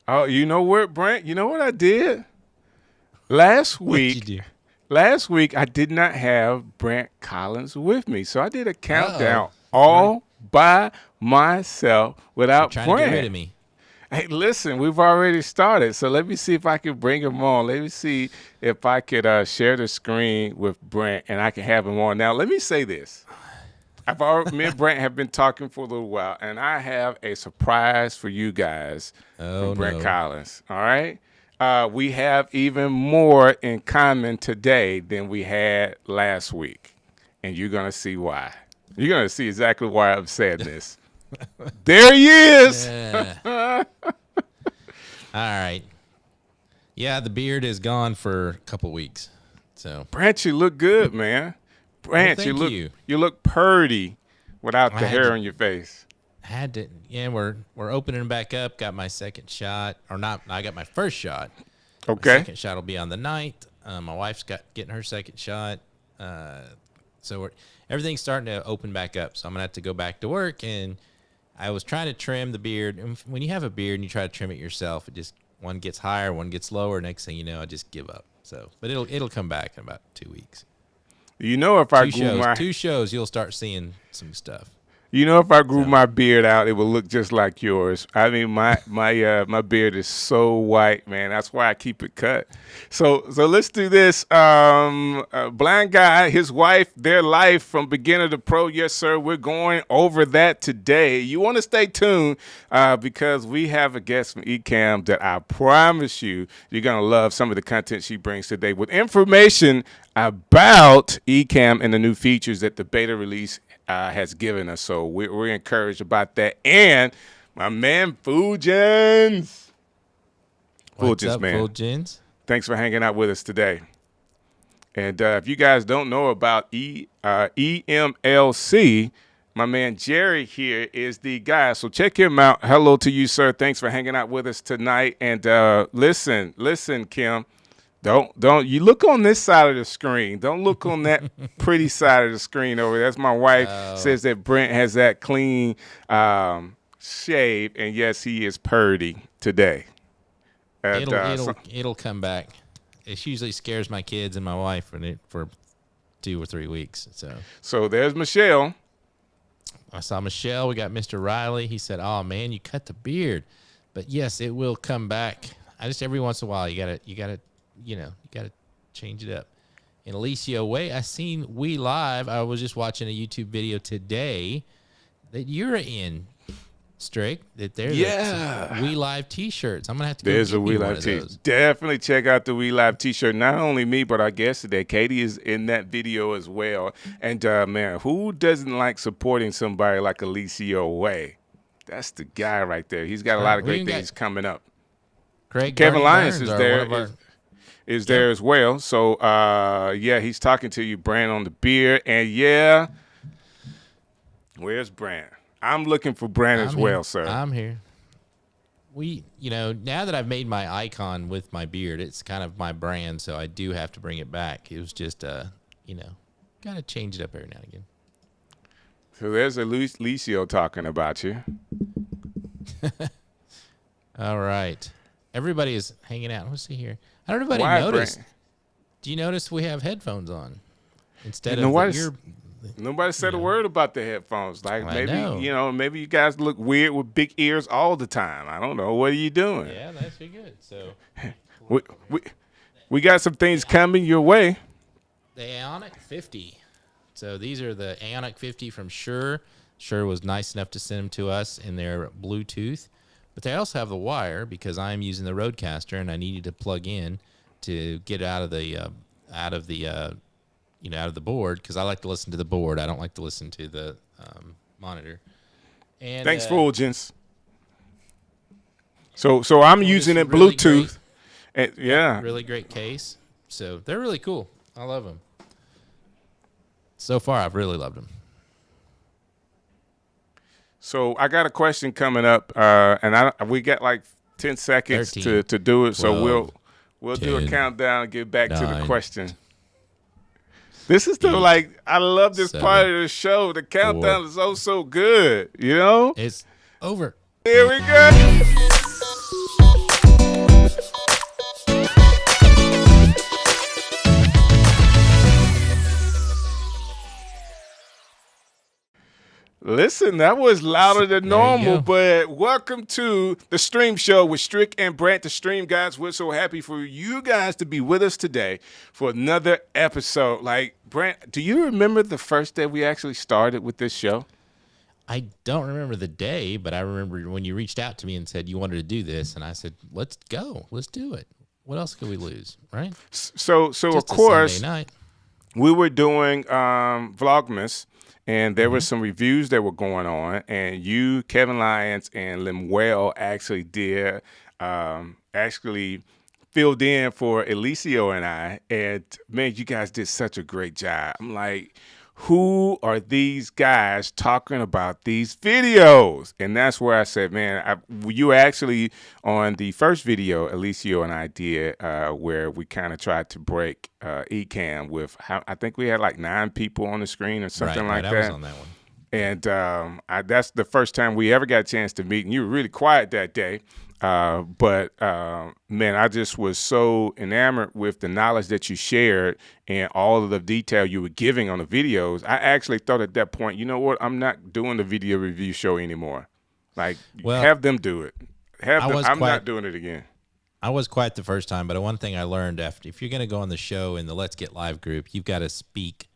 Oh, you know what, Brant? You know what I did? Last What'd you week, do? last week I did not have Brant Collins with me. So I did a Uh-oh. countdown You already all by myself You're without trying to get rid Brant. of me. Hey, listen, we've already started. So let me see if I can bring him on. Let me see if I could share the screen with Brant and I can have him on. Now, let me say this. Me and Brant have been talking for a little while, and I have a surprise for you guys from Oh Brant no. Collins. All right. We have even more in common today than we had last week, and you're gonna see why. You're gonna see exactly why I'm saying this. There he is. Yeah. All right. Yeah, the beard is gone for a couple weeks. So, Brant, you look good, man. well, Brant, thank you. you look purty without I the had hair to on your face. had to. Yeah, we're opening back up. Got my second shot, or not? I got my first shot. My Okay. second shot will be on the 9th. My wife's getting her second shot. So everything's starting to open back up. So I'm gonna have to go back to work. And I was trying to trim the beard. And when you have a beard and you try to trim it yourself, it just one gets higher, one gets lower. Next thing you know, I just give up. So, but it'll come back in about 2 weeks. You know, if I grew my 2 shows, you'll start seeing some stuff. You know, if I grew So my beard out, it would look just like yours. I mean, my beard is so white, man. That's why I keep it cut. So let's do this. Blind guy, his wife, their life from beginner to pro. Yes, sir. We're going over that today. You want to stay tuned because we have a guest from Ecamm that I promise you're gonna love some of the content she brings today with information about Ecamm and the new features that the beta release has given us. So we're encouraged about that. And my man, Fulgens. what's Fulgens, up, man. Fulgens? Thanks for hanging out with us today. And if you guys don't know about EMLC, my man Jerry here is the guy. So check him out. Hello to you, sir. Thanks for hanging out with us tonight. And listen, Kim. Don't you look on this side of the screen. Don't look on that pretty side of the screen over there. That's my wife says that Brent has that clean shave, and yes, he is purdy today. And, It'll come back. It usually scares my kids and my wife for 2 or 3 weeks. So there's Michelle. I saw Michelle. We got Mr. Riley. He said, "Oh man, you cut the beard," but yes, it will come back. I just every once in a while you gotta you gotta change it up. And Alicia Way, I seen We Live. I was just watching a YouTube video today that you're in, Strick. That there's We Live T-shirts. I'm gonna have to go There's get a me We one Live of T. those. Definitely check out the We Live T-shirt. Not only me, but our guest today, Katie, is in that video as well. And man, who doesn't like supporting somebody like Alicia Way? That's the guy right there. He's got a lot of great things coming up. Craig Kevin Lyons Burns is are there. one of our- Is there as well. So, yeah, he's talking to you, Brant, on the beer. And, yeah, where's Brant? I'm looking for Brant as well, sir. I'm here. Now that I've made my icon with my beard, it's kind of my brand, so I do have to bring it back. It was just, got to change it up every now and again. So there's Alicio talking about you. All right. Everybody is hanging out. Let's see here. I don't know if anybody Why, noticed. Brant? Do you notice we have headphones on instead of Nobody said a word about the headphones. Like I know. Maybe you guys look weird with big ears all the time. I don't know. What are you doing? Yeah, that's pretty good. So we got some things coming your way. the Ionic 50. So these are the Ionic 50 from Shure. Shure was nice enough to send them to us in their Bluetooth. But they also have the wire because I'm using the Rodecaster and I needed to plug in to get out of the board because I like to listen to the board. I don't like to listen to the monitor. And thanks, Fulgens. So I'm using it really Bluetooth. And, yeah. Really great case. So they're really cool. I love them. So far, I've really loved them. So I got a question coming up, and we got like 10 seconds 13, to do it. 12, So we'll 10, do a countdown and get back to the 9, question. This is I love this 7, part of the show. The countdown is so good, you know? It's over. Here we go. Listen, that was louder than There you normal, go. but welcome to the stream show with Strick and Brant, the stream guys. We're so happy for you guys to be with us today for another episode. Like, Brant, do you remember the first day we actually started with this show? I don't remember the day, but I remember when you reached out to me and said you wanted to do this, and I said, "Let's go, let's do it. What else could we lose, right?" So Just of a course, Sunday night. we were doing Vlogmas, and there were some reviews that were going on, and you, Kevin Lyons, and Lemuel actually did actually filled in for Elicio and I, and man, you guys did such a great job. I'm like, who are these guys talking about these videos? And that's where I said, man, you actually on the first video Elicio and I did where we kind of tried to break Ecamm with I think we had like 9 people on the screen or something like that. I was on that one. And that's the first time we ever got a chance to meet, and you were really quiet that day. But man, I just was so enamored with the knowledge that you shared and all of the detail you were giving on the videos. I actually thought at that point, you know what? I'm not doing the video review show anymore. Like, have them do it. I'm not doing it again. I was quiet the first time, but one thing I learned if you're going to go on the show in the Let's Get Live group, you've got to speak.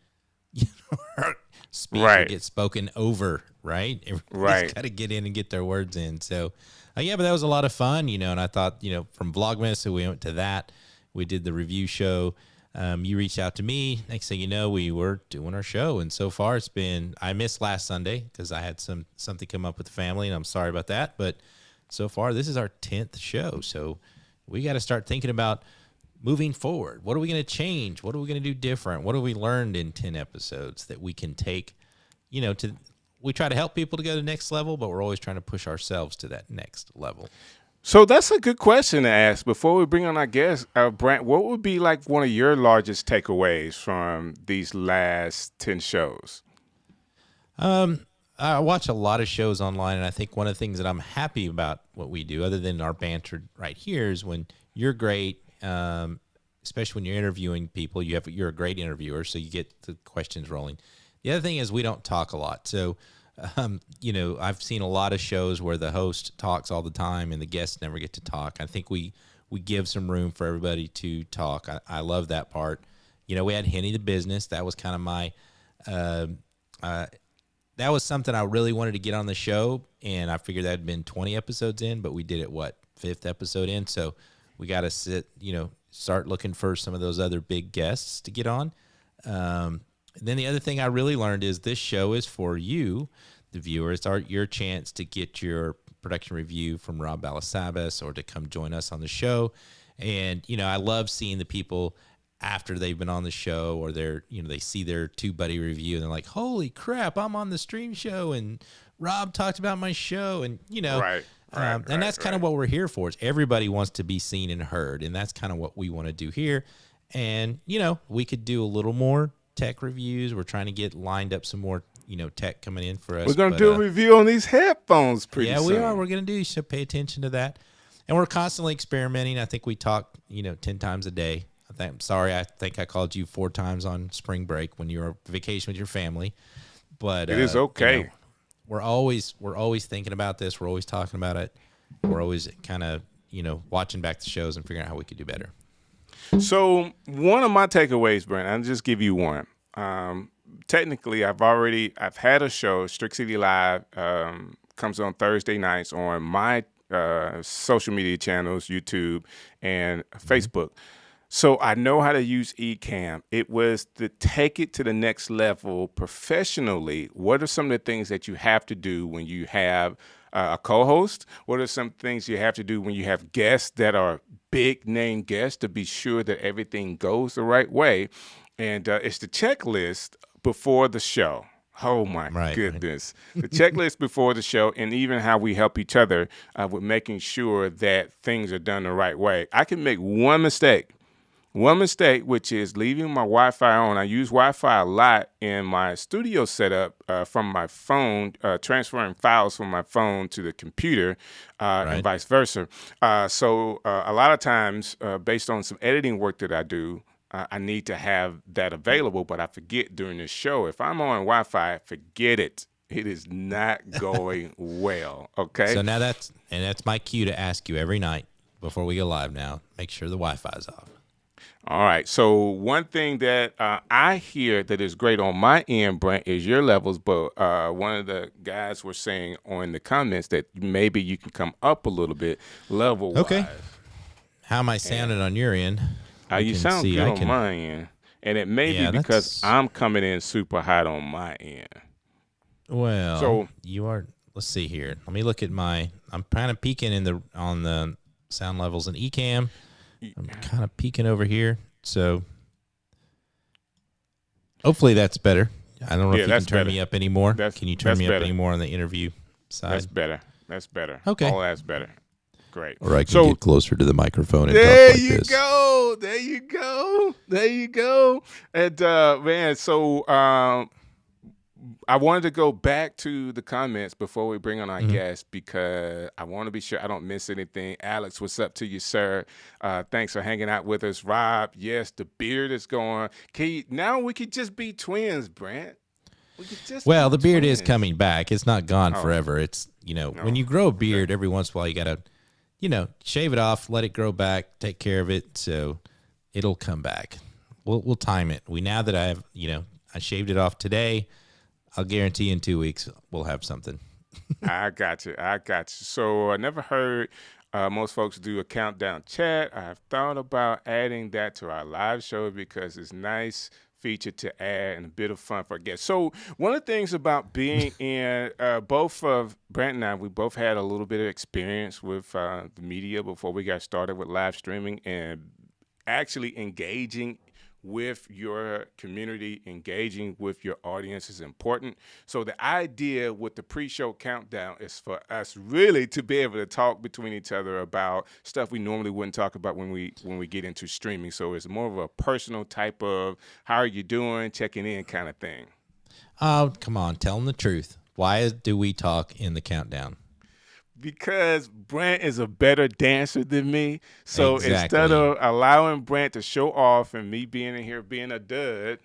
Speak or get spoken over, right? Everybody's got to get in and get their words in. So, yeah, but that was a lot of fun, and I thought, from Vlogmas, so we went to that. We did the review show. You reached out to me. Next thing you know, we were doing our show. And so far it's been, I missed last Sunday because I had something come up with the family, and I'm sorry about that. But so far, this is our 10th show. So we got to start thinking about moving forward. What are we going to change? What are we going to do different? What have we learned in 10 episodes that we can take, we try to help people to go to the next level, but we're always trying to push ourselves to that next level. So that's a good question to ask. Before we bring on our guest, Brant, what would be like one of your largest takeaways from these last 10 shows? I watch a lot of shows online, and I think one of the things that I'm happy about what we do, other than our banter right here, is when you're great, especially when you're interviewing people, you're a great interviewer, so you get the questions rolling. The other thing is we don't talk a lot. So, I've seen a lot of shows where the host talks all the time and the guests never get to talk. I think we give some room for everybody to talk. I love that part. We had Henny the Business. That was kind of my that was something I really wanted to get on the show, and I figured that had been 20 episodes in, but we did it, 5th episode in? So we got to start looking for some of those other big guests to get on. And then the other thing I really learned is this show is for you, the viewer. It's your chance to get your production review from Rob Balasabas or to come join us on the show. And, I love seeing the people after they've been on the show, or they see their Tubebuddy review and they're like, holy crap, I'm on the stream show and Rob talked about my show. And, and that's kind of what we're here for. Is everybody wants to be seen and heard. And that's kind of what we want to do here. And, we could do a little more tech reviews. We're trying to get lined up some more, tech coming in for us. We're going to do a review on these headphones pretty soon. Yeah, we are. We're going to do. You should pay attention to that. And we're constantly experimenting. I think we talk, 10 times a day. I'm sorry. I think I called you 4 times on spring break when you were on vacation with your family. But it is okay. We're always thinking about this. We're always talking about it. We're always kind of, watching back the shows and figuring out how we could do better. So one of my takeaways, Brent, I'll just give you one. Technically, I've had a show, Strick City Live, comes on Thursday nights on my social media channels, YouTube and Facebook. So I know how to use Ecamm. It was to take it to the next level professionally. What are some of the things that you have to do when you have a co-host? What are some things you have to do when you have guests that are big name guests to be sure that everything goes the right way? And it's the checklist before the show. Oh, my goodness. The checklist before the show, and even how we help each other with making sure that things are done the right way. I can make one mistake, which is leaving my Wi-Fi on. I use Wi-Fi a lot in my studio setup from my phone, transferring files from my phone to the computer and vice versa. So a lot of times, based on some editing work that I do, I need to have that available, but I forget during the show. If I'm on Wi-Fi, forget it. It is not going well. Okay. So now that's my cue to ask you every night before we go live. Now, make sure the Wi-Fi's off. All right. So one thing that I hear that is great on my end, Brent, is your levels. But one of the guys were saying on the comments that maybe you can come up a little bit level wise. Okay. How am I sounding on your end? You sound good on my end, and it may be because I'm coming in super hot on my end. Well, so you are. Let's see here. Let me look at my. I'm kind of peeking on the sound levels in Ecamm. I'm kind of peeking over here, so hopefully that's better. I don't know if you can turn me up anymore. Can you turn me up anymore on the interview side? That's better. That's better. Okay. All that's better. Great. Or I can get closer to the microphone and talk like this. There you go. There you go. There you go. And man, so I wanted to go back to the comments before we bring on our guest because I want to be sure I don't miss anything. Alex, what's up to you, sir? Thanks for hanging out with us. Rob, yes, the beard is going. Now we could just be twins, Brant. Well, the beard is coming back. It's not gone forever. It's, when you grow a beard, every once in a while you got to, shave it off, let it grow back, take care of it. So it'll come back. We'll time it. Now that I shaved it off today, I'll guarantee in 2 weeks we'll have something. I got you. So I never heard most folks do a countdown chat. I've thought about adding that to our live show because it's nice feature to add and a bit of fun for guests. So one of the things about being in both of Brant and I, we both had a little bit of experience with the media before we got started with live streaming and actually engaging with your community, engaging with your audience is important. So the idea with the pre-show countdown is for us really to be able to talk between each other about stuff we normally wouldn't talk about when we get into streaming. So it's more of a personal type of how are you doing, checking in kind of thing. Oh, come on, tell them the truth. Why do we talk in the countdown? Because Brant is a better dancer than me. So Exactly. Instead of allowing Brant to show off and me being in here being a dud,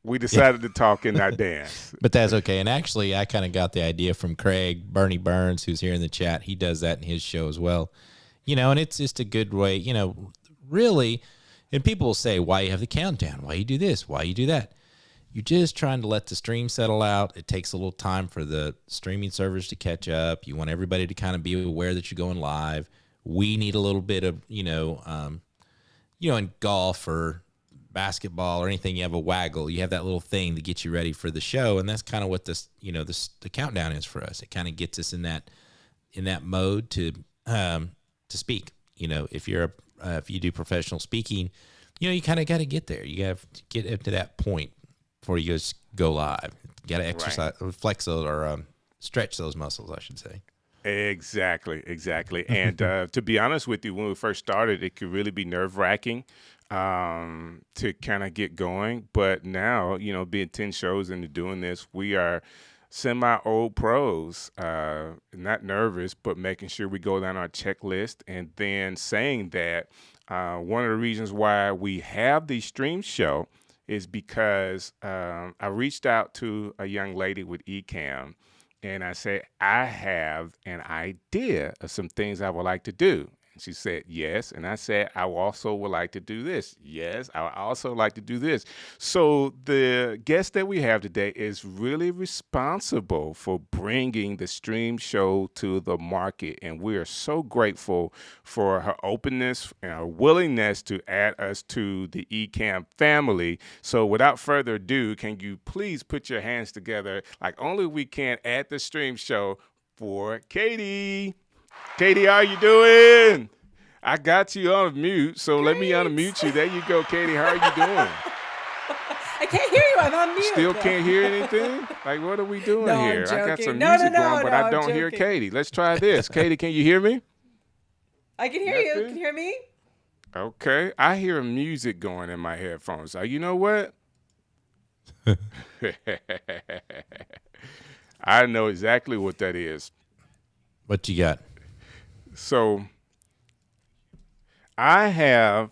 we decided to talk and not dance. But that's okay. And actually, I kind of got the idea from Craig, Bernie Burns, who's here in the chat. He does that in his show as well. And it's just a good way, really. And people will say, why you have the countdown? Why you do this? Why you do that? You're just trying to let the stream settle out. It takes a little time for the streaming servers to catch up. You want everybody to kind of be aware that you're going live. We need a little bit of, in golf or basketball or anything, you have a waggle. You have that little thing to get you ready for the show, and that's kind of what this, the countdown is for us. It kind of gets us in that mode to speak. If you do professional speaking, you kind of got to get there. You have to get up to that point before you just go live. You got to exercise, flex those, or stretch those muscles, I should say. Exactly. And to be honest with you, when we first started, it could really be nerve-wracking to kind of get going. But now, being 10 shows into doing this, we are semi-old pros, not nervous, but making sure we go down our checklist. And then saying that one of the reasons why we have the stream show is because I reached out to a young lady with Ecamm, and I said, I have an idea of some things I would like to do. And she said, yes. And I said, I also would like to do this. Yes, I would also like to do this. So the guest that we have today is really responsible for bringing the stream show to the market. And we are so grateful for her openness and her willingness to add us to the Ecamm family. So without further ado, can you please put your hands together like only we can at the stream show for Katie. Katie, how you doing? I got you on mute, so Great. Let me unmute you. There you go, Katie. How are you doing? I can't hear you. I'm on mute. Still can't hear anything? Like, what are we doing No, I'm here? I got joking. some No, music no, going, but I I'm don't hear joking. Katie. Let's try this. Katie, can you hear me? I can hear you. Nothing? Can you hear me? Okay. I hear music going in my headphones. So you know what? I know exactly what that is. What you got? So I have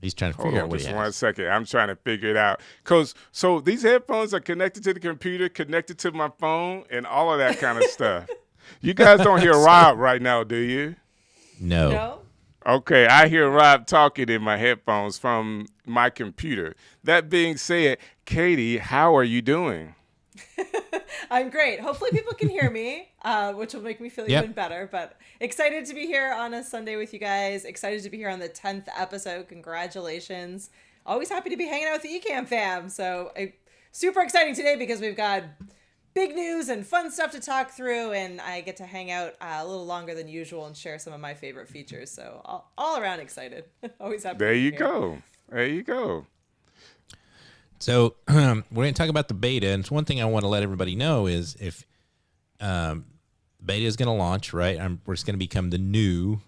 He's trying to Hold figure on out what just he one has. second. I'm trying to figure it out. So these headphones are connected to the computer, connected to my phone, and all of that kind of stuff. You guys don't hear Rob right now, do you? No. No? Okay, I hear Rob talking in my headphones from my computer. That being said, Katie, how are you doing? I'm great. Hopefully people can hear me, which will make me feel Yep. even better. But excited to be here on a Sunday with you guys. Excited to be here on the 10th episode. Congratulations. Always happy to be hanging out with the Ecamm fam. So super exciting today because we've got big news and fun stuff to talk through. And I get to hang out a little longer than usual and share some of my favorite features. So all around excited. Always happy There to be you here. go. There you go. So we're going to talk about the beta, and it's one thing I want to let everybody know is if beta is going to launch, right? We're just going to become the new,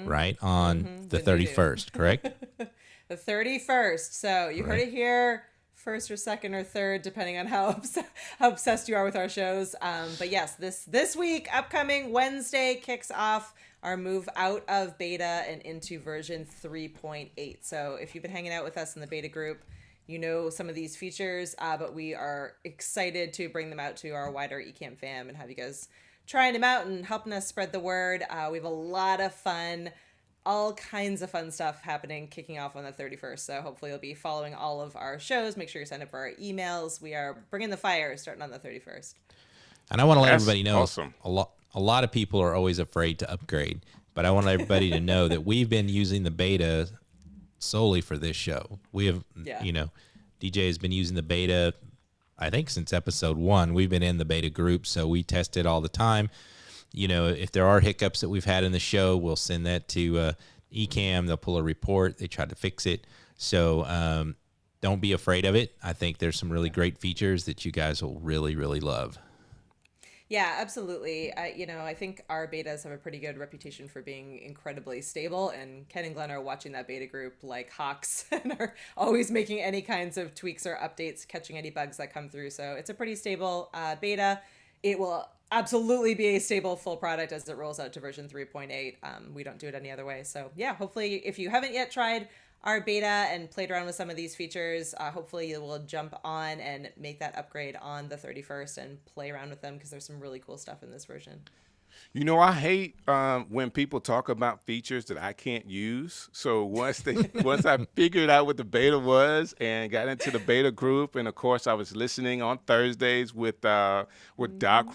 right, on the The new 31st, correct? The 31st. So you heard it here first or second or third, depending on how obsessed you are with our shows. But yes, this week, upcoming Wednesday, kicks off our move out of beta and into version 3.8. So if you've been hanging out with us in the beta group, you know some of these features, but we are excited to bring them out to our wider Ecamm fam and have you guys trying them out and helping us spread the word. We have a lot of fun, all kinds of fun stuff happening, kicking off on the 31st. So hopefully you'll be following all of our shows. Make sure you sign up for our emails. We are bringing the fire starting on the 31st. And I want to let That's everybody know awesome. a lot of people are always afraid to upgrade, but I want everybody to know that we've been using the beta solely for this show. We have, DJ has been using the beta, I think, since episode 1. We've been in the beta group, so we test it all the time. If there are hiccups that we've had in the show, we'll send that to Ecamm. They'll pull a report. They try to fix it. So don't be afraid of it. I think there's some really great features that you guys will really, really love. Yeah, absolutely. I think our betas have a pretty good reputation for being incredibly stable, and Ken and Glenn are watching that beta group like hawks and are always making any kinds of tweaks or updates, catching any bugs that come through. So it's a pretty stable beta. It will absolutely be a stable full product as it rolls out to version 3.8. We don't do it any other way. So yeah, hopefully if you haven't yet tried our beta and played around with some of these features, hopefully you will jump on and make that upgrade on the 31st and play around with them because there's some really cool stuff in this version. I hate when people talk about features that I can't use. So once I figured out what the beta was and got into the beta group, and of course I was listening on Thursdays with Doc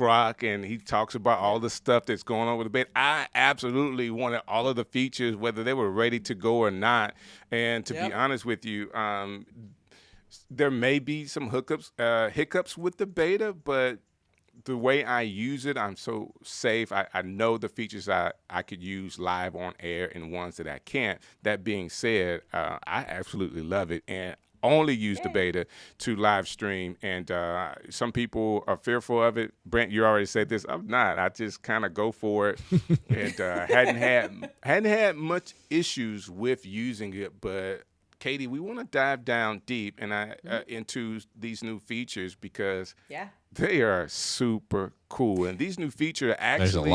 Rock, and he talks about all the stuff that's going on with the beta. I absolutely wanted all of the features, whether they were ready to go or not. And to be honest with you, there may be some hiccups with the beta, but the way I use it, I'm so safe. I know the features I could use live on air and ones that I can't. That being said, I absolutely love it and only use the beta to live stream. And some people are fearful of it. Brent, you already said this. I'm not. I just kind of go for it, and hadn't had much issues with using it, but. Katie, we want to dive down deep into these new features because they are super cool. And these new features are actually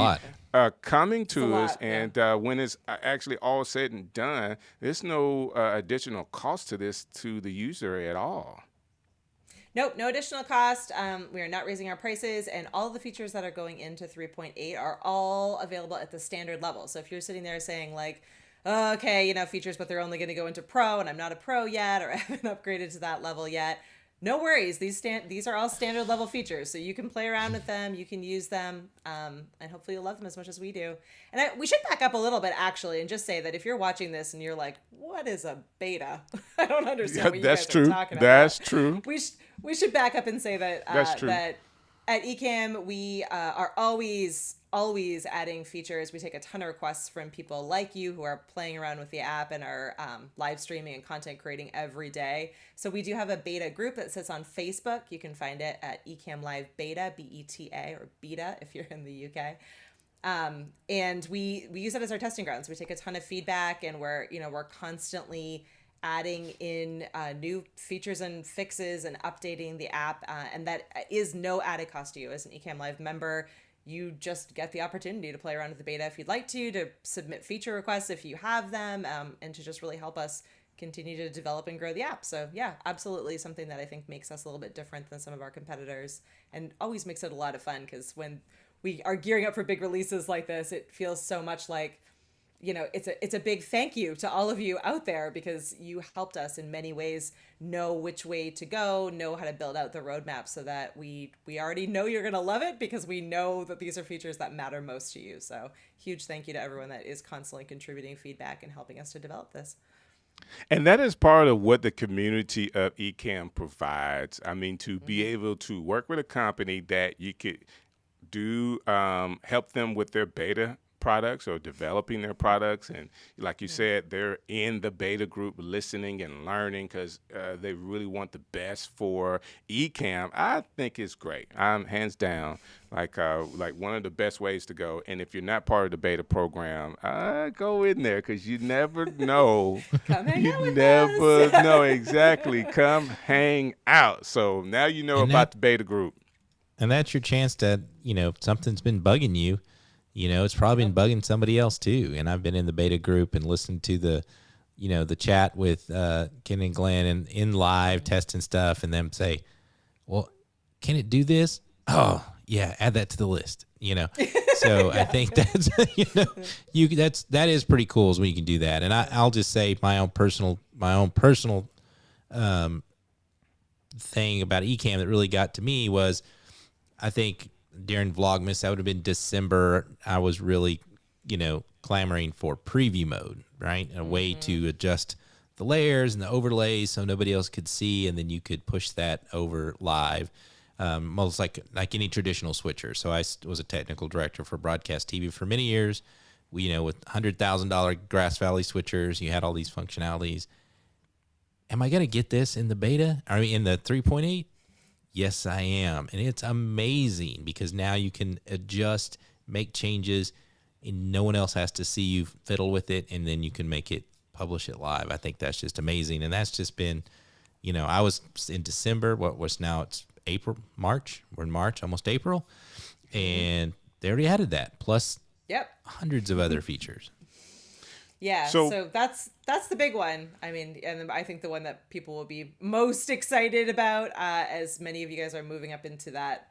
coming to us. And when it's actually all said and done, there's no additional cost to the user at all. Nope, no additional cost. We are not raising our prices, and all of the features that are going into 3.8 are all available at the standard level. So if you're sitting there saying like, okay, features, but they're only going to go into pro, and I'm not a pro yet, or I haven't upgraded to that level yet. No worries. These are all standard level features, so you can play around with them, you can use them, and hopefully you'll love them as much as we do. And we should back up a little bit, actually, and just say that if you're watching this and you're like, what is a beta? I don't understand what you guys are talking about. That's true. We should back up and say that That's true. that at Ecamm, we are always adding features. We take a ton of requests from people like you who are playing around with the app and are live streaming and content creating every day. So we do have a beta group that sits on Facebook. You can find it at Ecamm Live Beta, BETA, or Beta if you're in the UK. And we use it as our testing grounds. We take a ton of feedback, and we're constantly adding in new features and fixes and updating the app, and that is no added cost to you as an Ecamm Live member. you just get the opportunity to play around with the beta if you'd like to submit feature requests if you have them, and to just really help us continue to develop and grow the app. So yeah, absolutely something that I think makes us a little bit different than some of our competitors, and always makes it a lot of fun, because when we are gearing up for big releases like this, it feels so much like, it's a big thank you to all of you out there, because you helped us in many ways know which way to go, know how to build out the roadmap, so that we already know you're going to love it, because we know that these are features that matter most to you. So huge thank you to everyone that is constantly contributing feedback and helping us to develop this. And that is part of what the community of Ecamm provides. I mean, to be able to work with a company that you could do help them with their beta products or developing their products, and like you said, they're in the beta group listening and learning, because they really want the best for Ecamm. I think it's great. I'm hands down like one of the best ways to go. And if you're not part of the beta program, go in there, because you never know. Come hang out with never us. know. Exactly. Come hang out. So now you know about the beta group. And that's your chance to, something's been bugging you. It's probably been bugging somebody else too. And I've been in the beta group and listened to the chat with Ken and Glenn and in live testing stuff, and them say, well, can it do this? Oh yeah, add that to the list. So I think that's that is pretty cool is when you can do that. And I'll just say my own personal thing about Ecamm that really got to me was, I think during Vlogmas, that would have been December, I was really, clamoring for preview mode, right? A way to adjust the layers and the overlays so nobody else could see, and then you could push that over live, most like any traditional switcher. So I was a technical director for broadcast TV for many years. With $100,000 Grass Valley switchers, you had all these functionalities. Am I going to get this in the beta? I mean, in the 3.8? Yes, I am. And it's amazing, because now you can adjust, make changes, and no one else has to see you fiddle with it, and then you can publish it live. I think that's just amazing. And that's just been, I was in December, it's March. We're in March, almost April. And they already added that, plus hundreds of other features. Yeah, so that's the big one. I mean, and I think the one that people will be most excited about, as many of you guys are moving up into that,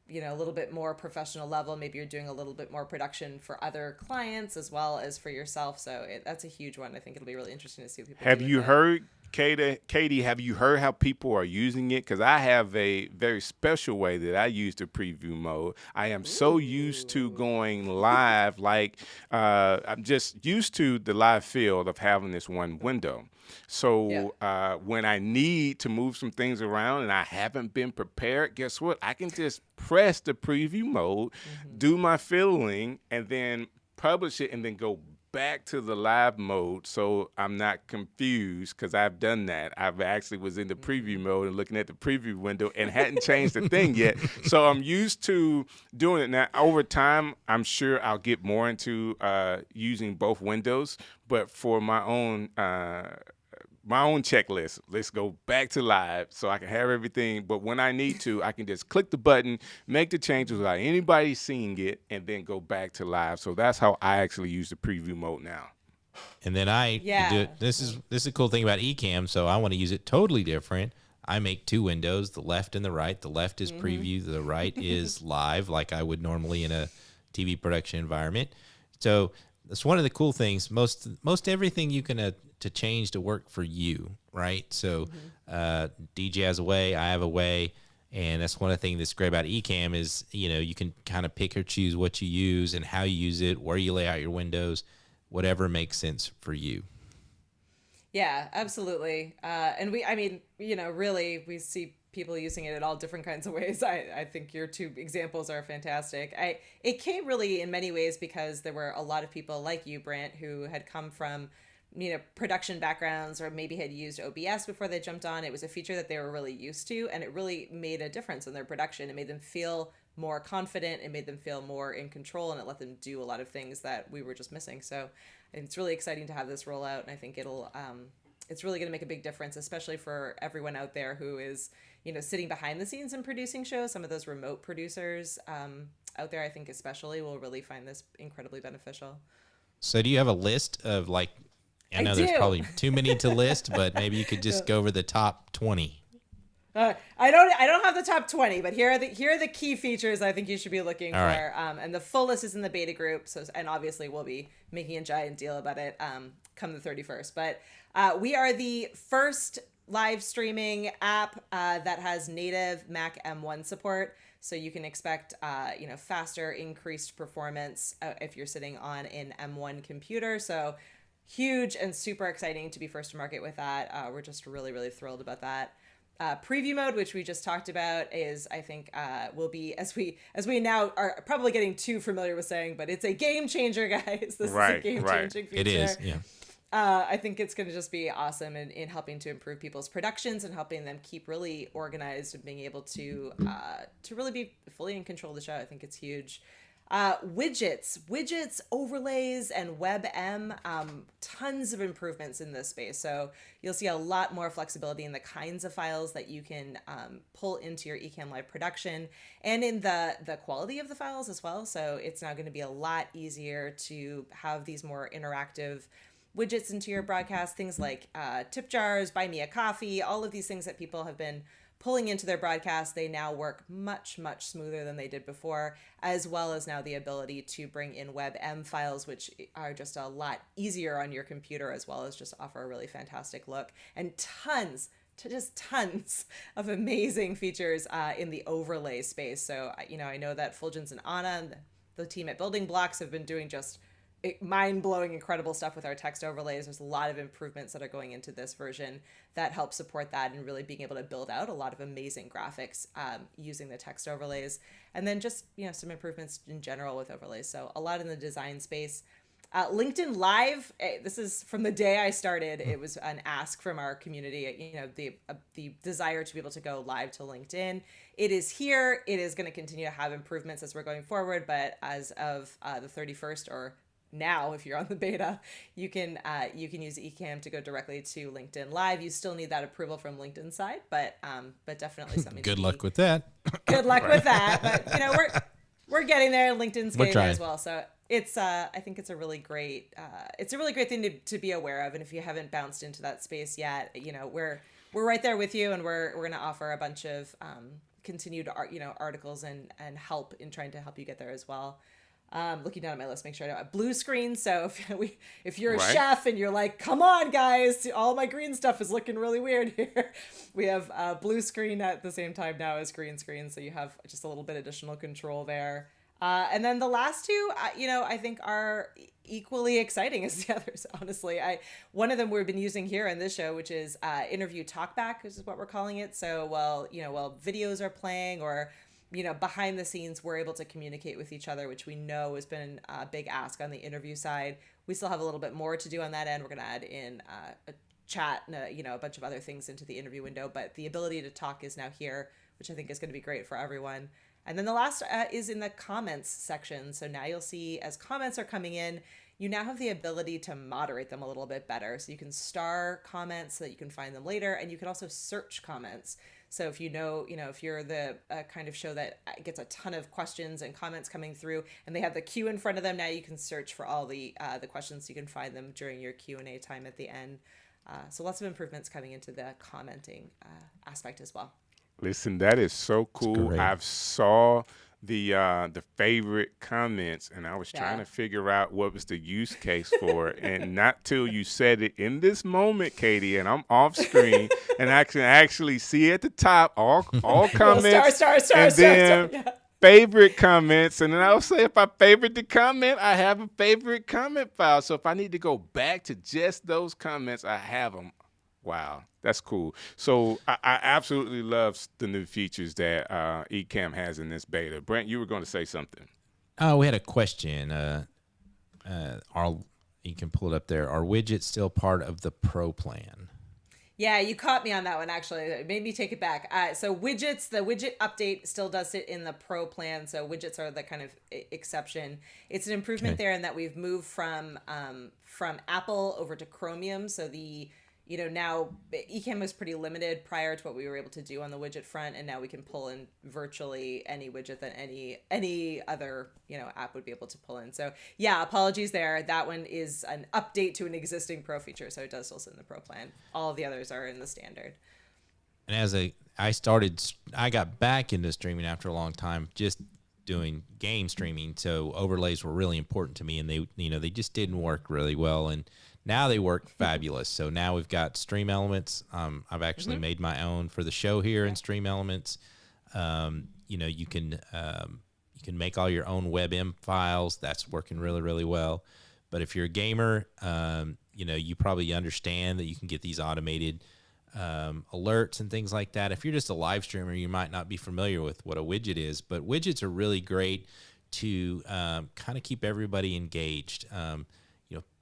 a little bit more professional level. Maybe you're doing a little bit more production for other clients as well as for yourself. So that's a huge one. I think it'll be really interesting to see what people Have do you with it. heard, Katie, have you heard how people are using it? Because I have a very special way that I use the preview mode. I am so used to going live, I'm just used to the live field of having this one window. So when I need to move some things around and I haven't been prepared, guess what? I can just press the preview mode, do my fiddling, and then publish it, and then go back to the live mode, so I'm not confused, because I've done that. I've actually was in the preview mode and looking at the preview window and hadn't changed the thing yet. So I'm used to doing it. Now, over time, I'm sure I'll get more into using both windows, but for my own checklist, let's go back to live so I can have everything. But when I need to, I can just click the button, make the changes without anybody seeing it, and then go back to live. So that's how I actually use the preview mode now. And then this is a cool thing about Ecamm. So I want to use it totally different. I make two windows, the left and the right. The left is preview, the right is live, like I would normally in a TV production environment. So that's one of the cool things. Most everything you can to change to work for you, right? So DJ has a way, I have a way, and that's one of the things that's great about Ecamm is, you can kind of pick or choose what you use and how you use it, where you lay out your windows, whatever makes sense for you. Yeah, absolutely. And really we see people using it in all different kinds of ways. I think your two examples are fantastic. It came really in many ways because there were a lot of people like you, Brant, who had come from production backgrounds or maybe had used OBS before they jumped on. It was a feature that they were really used to, and it really made a difference in their production. It made them feel more confident. It made them feel more in control, and it let them do a lot of things that we were just missing. So it's really exciting to have this roll out, and I think it's really going to make a big difference, especially for everyone out there who is, sitting behind the scenes and producing shows. Some of those remote producers, out there, I think especially, will really find this incredibly beneficial. So do you have a list of like, I know there's probably too many to list, but maybe you could just go over the top 20. I don't have the top 20, but here are the key features I think you should be looking for. Right. And the full list is in the beta group. So, and obviously we'll be making a giant deal about it come the 31st. But we are the first live streaming app that has native Mac M1 support. So you can expect faster, increased performance if you're sitting on an M1 computer. So huge and super exciting to be first to market with that. We're just really, really thrilled about that. Preview mode, which we just talked about, is I think will be, as we now are probably getting too familiar with saying, but it's a game changer, guys. This is a game changing feature. It is, yeah. I think it's going to just be awesome in helping to improve people's productions and helping them keep really organized and being able to really be fully in control of the show. I think it's huge. Widgets, overlays, and WebM, tons of improvements in this space. So you'll see a lot more flexibility in the kinds of files that you can pull into your Ecamm Live production and in the quality of the files as well. So it's now going to be a lot easier to have these more interactive widgets into your broadcast, things like tip jars, buy me a coffee, all of these things that people have been pulling into their broadcast. They now work much, much smoother than they did before, as well as now the ability to bring in WebM files, which are just a lot easier on your computer, as well as just offer a really fantastic look, and tons of amazing features in the overlay space. So, I know that Fulgence and Anna and the team at Building Blocks have been doing just mind-blowing, incredible stuff with our text overlays. There's a lot of improvements that are going into this version that help support that and really being able to build out a lot of amazing graphics using the text overlays. And then just, some improvements in general with overlays. So a lot in the design space. LinkedIn Live, this is from the day I started. It was an ask from our community, the desire to be able to go live to LinkedIn. It is here. It is going to continue to have improvements as we're going forward. But as of the 31st, or now, if you're on the beta, you can use Ecamm to go directly to LinkedIn Live. You still need that approval from LinkedIn side, but definitely something. Good luck with that. Good luck with that. But we're getting there. LinkedIn's getting there as well. So it's I think it's a really great thing to be aware of. And if you haven't bounced into that space yet, we're right there with you, and we're going to offer a bunch of continued articles and help in trying to help you get there as well. Looking down at my list, make sure I don't have blue screen. So if you're a chef and you're like, come on guys, all my green stuff is looking really weird here. We have blue screen at the same time now as green screen. So you have just a little bit additional control there. And then the last two, I think are equally exciting as the others. Honestly, one of them we've been using here in this show, which is interview talkback, which is what we're calling it. So while videos are playing or behind the scenes, we're able to communicate with each other, which we know has been a big ask on the interview side. We still have a little bit more to do on that end. We're going to add in a chat and a bunch of other things into the interview window, but the ability to talk is now here, which I think is going to be great for everyone. And then the last is in the comments section. So now you'll see as comments are coming in, you now have the ability to moderate them a little bit better. So you can star comments so that you can find them later, and you can also search comments. So if if you're the kind of show that gets a ton of questions and comments coming through, and they have the queue in front of them, now you can search for all the questions. So you can find them during your Q&A time at the end. So lots of improvements coming into the commenting aspect as well. Listen, that is so cool. I've saw the favorite comments, and I was trying to figure out what was the use case for it, and not till you said it in this moment, Katie, and I'm off screen, and I can actually see at the top all comments, favorite comments, and then I'll say if I favorite the comment, I have a favorite comment file. So if I need to go back to just those comments, I have them. Wow, that's cool. So I absolutely love the new features that Ecamm has in this beta. Brant, you were going to say something. Oh, we had a question. You can pull it up there. Are widgets still part of the Pro plan? Yeah, you caught me on that one, actually. It made me take it back. So widgets, the widget update still does sit in the Pro plan. So widgets are the kind of exception. It's an improvement there in that we've moved from Apple over to Chromium. So now Ecamm was pretty limited prior to what we were able to do on the widget front, and now we can pull in virtually any widget that any other app would be able to pull in. So yeah, apologies there. That one is an update to an existing Pro feature, so it does still sit in the Pro plan. All of the others are in the standard. And I got back into streaming after a long time, just doing game streaming. So overlays were really important to me, and they just didn't work really well. And now they work fabulous. So now we've got Stream Elements. I've actually made my own for the show here in Stream Elements. You can make all your own WebM files. That's working really, really well. But if you're a gamer, you probably understand that you can get these automated alerts and things like that. If you're just a live streamer, you might not be familiar with what a widget is, but widgets are really great to kind of keep everybody engaged.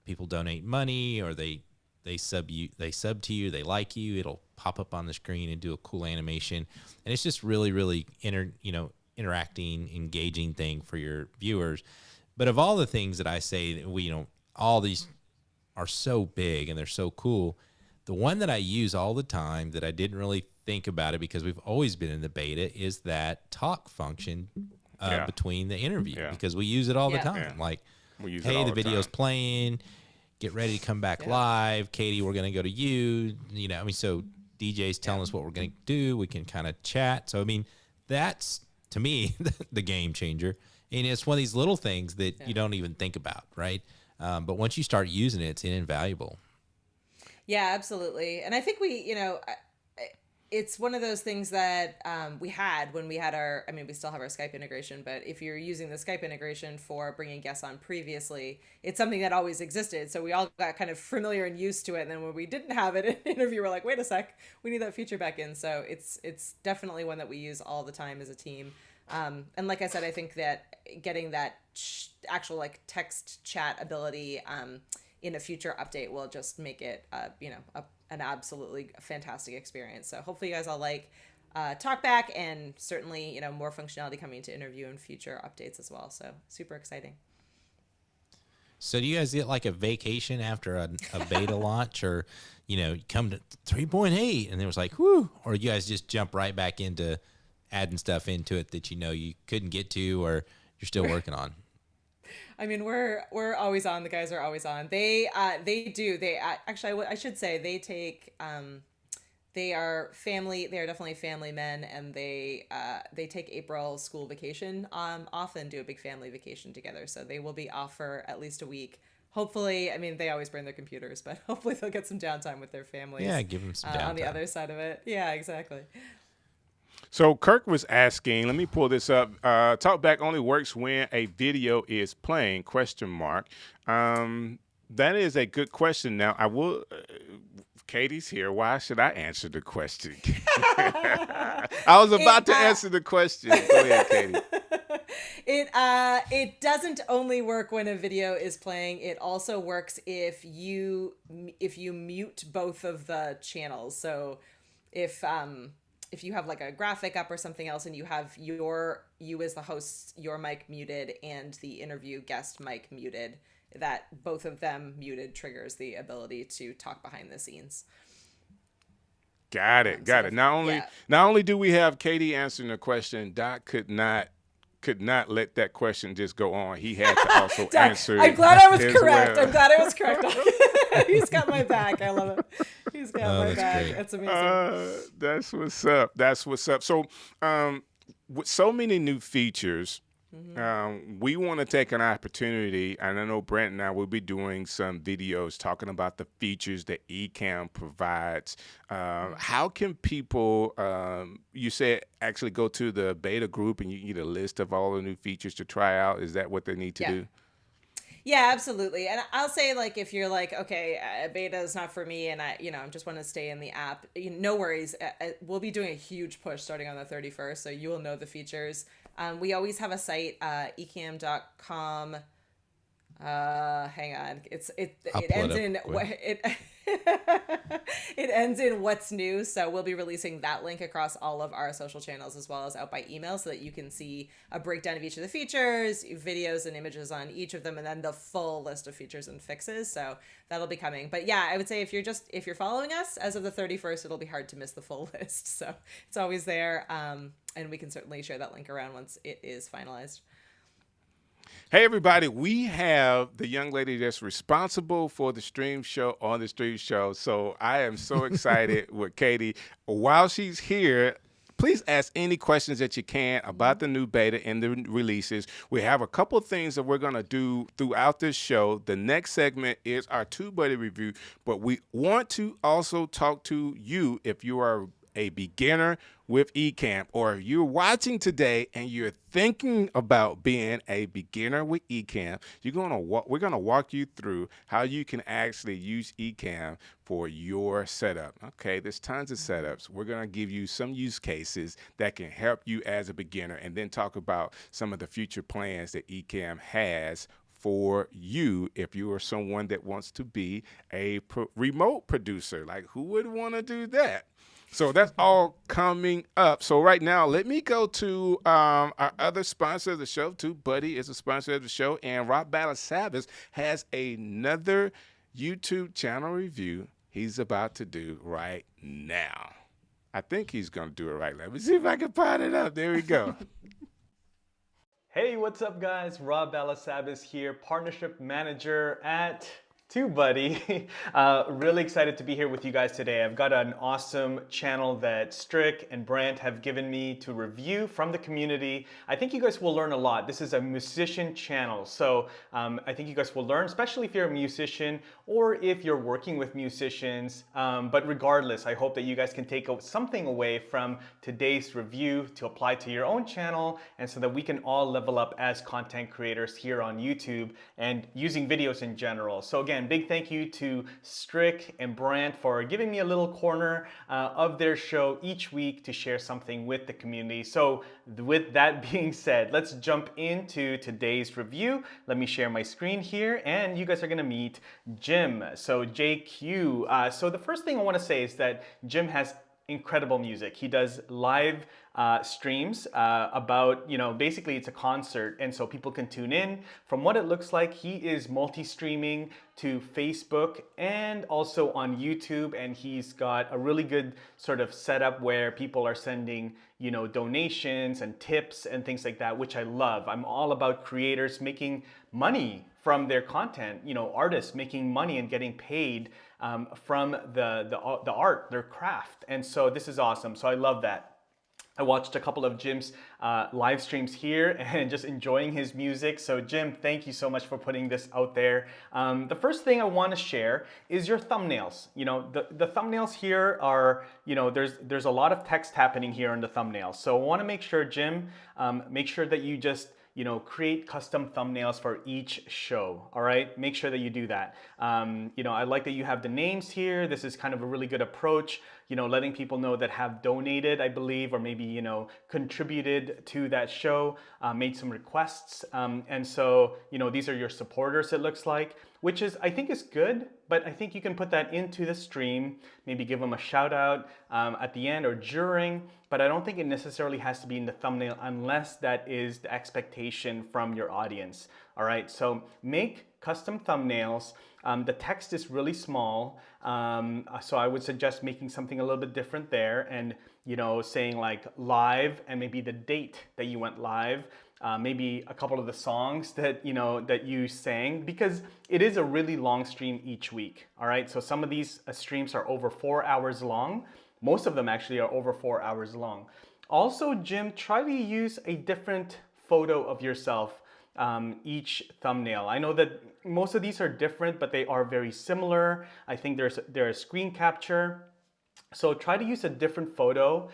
People donate money, or they sub to you, they like you, it'll pop up on the screen and do a cool animation, and it's just really, really interacting, engaging thing for your viewers. But of all the things that I say, all these are so big and they're so cool. The one that I use all the time that I didn't really think about it because we've always been in the beta is that talk function between the interview, because we use it all the time. Yeah. Like, We use hey, it all the the video's time. playing. Get ready to come back live. Katie, we're going to go to you. So DJ's telling us what we're going to do. We can kind of chat. So, that's, to me, the game changer. And it's one of these little things that you don't even think about, right? But once you start using it, it's invaluable. Yeah, absolutely. And I think it's one of those things that we had when we had we still have our Skype integration, but if you're using the Skype integration for bringing guests on previously, it's something that always existed. So we all got kind of familiar and used to it. And then when we didn't have it in an interview, we're like, wait a sec, we need that feature back in. So it's definitely one that we use all the time as a team. And like I said, I think that getting that actual like text chat ability in a future update will just make it, an absolutely fantastic experience. So hopefully you guys all like TalkBack, and certainly, more functionality coming to interview and future updates as well. So super exciting. So do you guys get like a vacation after a beta launch, or, come to 3.8 and it was like, whoo, or you guys just jump right back into adding stuff into it that you couldn't get to, or you're still working on? We're always on. The guys are always on. They actually, I should say, they take they are definitely family men, and they take April school vacation off and do a big family vacation together. So they will be off for at least a week. Hopefully, they always bring their computers, but hopefully they'll get some downtime with their families. Yeah, give them some downtime. On the other side of it. Yeah, exactly. So Kirk was asking, let me pull this up. TalkBack only works when a video is playing, ? That is a good question. Now, I will, Katie's here. Why should I answer the question? I was about to answer the question. Go ahead, Katie. It doesn't only work when a video is playing. It also works if you mute both of the channels. So if you have like a graphic up or something else, and you have you as the host, your mic muted, and the interview guest mic muted, that both of them muted triggers the ability to talk behind the scenes. Got it. Not only do we have Katie answering the question, Doc could not let that question just go on. He had to also answer. I'm glad I was Well. correct. I'm glad I was correct. He's got my back. I love it. He's got my back. Great. That's amazing. That's what's up. So, with so many new features, we want to take an opportunity, and I know Brant and I will be doing some videos talking about the features that Ecamm provides. How can people, you said, actually go to the beta group and you get a list of all the new features to try out? Is that what they need to do? Yeah, absolutely. And I'll say, like, if you're like, okay, beta is not for me, and I just want to stay in the app, no worries. We'll be doing a huge push starting on the 31st, so you will know the features. We always have a site, ecamm.com. Hang on, it ends in It ends in what's new, so we'll be releasing that link across all of our social channels as well as out by email so that you can see a breakdown of each of the features, videos and images on each of them, and then the full list of features and fixes. So that'll be coming. But yeah, I would say if you're following us as of the 31st, it'll be hard to miss the full list. So it's always there, and we can certainly share that link around once it is finalized. Hey, everybody, we have the young lady that's responsible for the stream show on the stream show. So I am so excited with Katie. While she's here, please ask any questions that you can about the new beta and the releases. We have a couple of things that we're going to do throughout this show. The next segment is our Tubebuddy review, but we want to also talk to you if you are a beginner with Ecamm, or you're watching today and you're thinking about being a beginner with Ecamm. We're gonna walk you through how you can actually use Ecamm for your setup. Okay, there's tons of setups. We're gonna give you some use cases that can help you as a beginner, and then talk about some of the future plans that Ecamm has for you if you are someone that wants to be a remote producer. Like, who would want to do that? So that's all coming up. So right now, let me go to our other sponsor of the show. Tubebuddy is a sponsor of the show, and Rob Balasabas has another YouTube channel review he's about to do right now. I think he's going to do it right. Let me see if I can find it up. There we go. Hey, what's up, guys? Rob Balasabas here, Partnership Manager at Tubebuddy. Really excited to be here with you guys today. I've got an awesome channel that Strick and Brant have given me to review from the community. I think you guys will learn a lot. This is a musician channel, so I think you guys will learn, especially if you're a musician or if you're working with musicians. But regardless, I hope that you guys can take something away from today's review to apply to your own channel, and so that we can all level up as content creators here on YouTube and using videos in general. So again, big thank you to Strick and Brant for giving me a little corner of their show each week to share something with the community. So with that being said, let's jump into today's review. Let me share my screen here, and you guys are gonna meet Jim. So JQ. So the first thing I wanna say is that Jim has incredible music. He does live streams about, basically it's a concert, and so people can tune in. From what it looks like, he is multi-streaming to Facebook and also on YouTube, and he's got a really good sort of setup where people are sending, donations and tips and things like that, which I love. I'm all about creators making money from their content, artists making money and getting paid from the art, their craft. And so this is awesome. So I love that. I watched a couple of Jim's live streams here and just enjoying his music. So Jim, thank you so much for putting this out there. The first thing I want to share is your thumbnails. The thumbnails here are, there's a lot of text happening here in the thumbnails. So I want to make sure, Jim, make sure that you just create custom thumbnails for each show. All right, make sure that you do that. I like that you have the names here. This is kind of a really good approach. Letting people know that have donated, I believe, or maybe, contributed to that show, made some requests. And so, these are your supporters, it looks like, which I think is good, but I think you can put that into the stream, maybe give them a shout out at the end or during, but I don't think it necessarily has to be in the thumbnail unless that is the expectation from your audience. All right, so make custom thumbnails. The text is really small, so I would suggest making something a little bit different there, and saying like live and maybe the date that you went live, maybe a couple of the songs that that you sang, because it is a really long stream each week. All right, so some of these streams are over 4 hours long. Most of them actually are over 4 hours long. Also, Jim, try to use a different photo of yourself each thumbnail. I know that most of these are different, but they are very similar. I think there's a screen capture. So try to use a different photo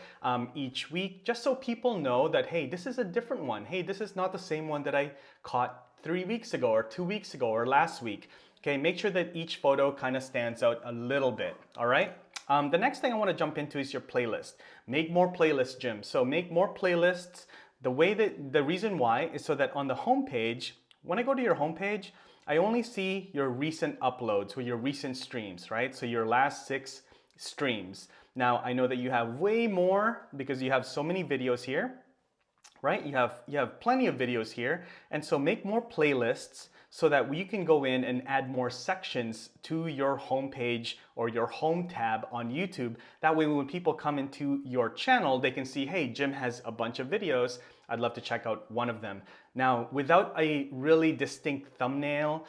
each week, just so people know that, hey, this is a different one. Hey, this is not the same one that I caught 3 weeks ago or 2 weeks ago or last week. Okay, make sure that each photo kind of stands out a little bit, all right? The next thing I want to jump into is your playlist. Make more playlists, Jim. So make more playlists. The reason why is so that on the homepage, when I go to your homepage, I only see your recent uploads or your recent streams, right? So your last 6 streams. Now, I know that you have way more because you have so many videos here, right? You have plenty of videos here. And so make more playlists so that you can go in and add more sections to your homepage or your home tab on YouTube. That way, when people come into your channel, they can see, hey, Jim has a bunch of videos. I'd love to check out one of them. Now, without a really distinct thumbnail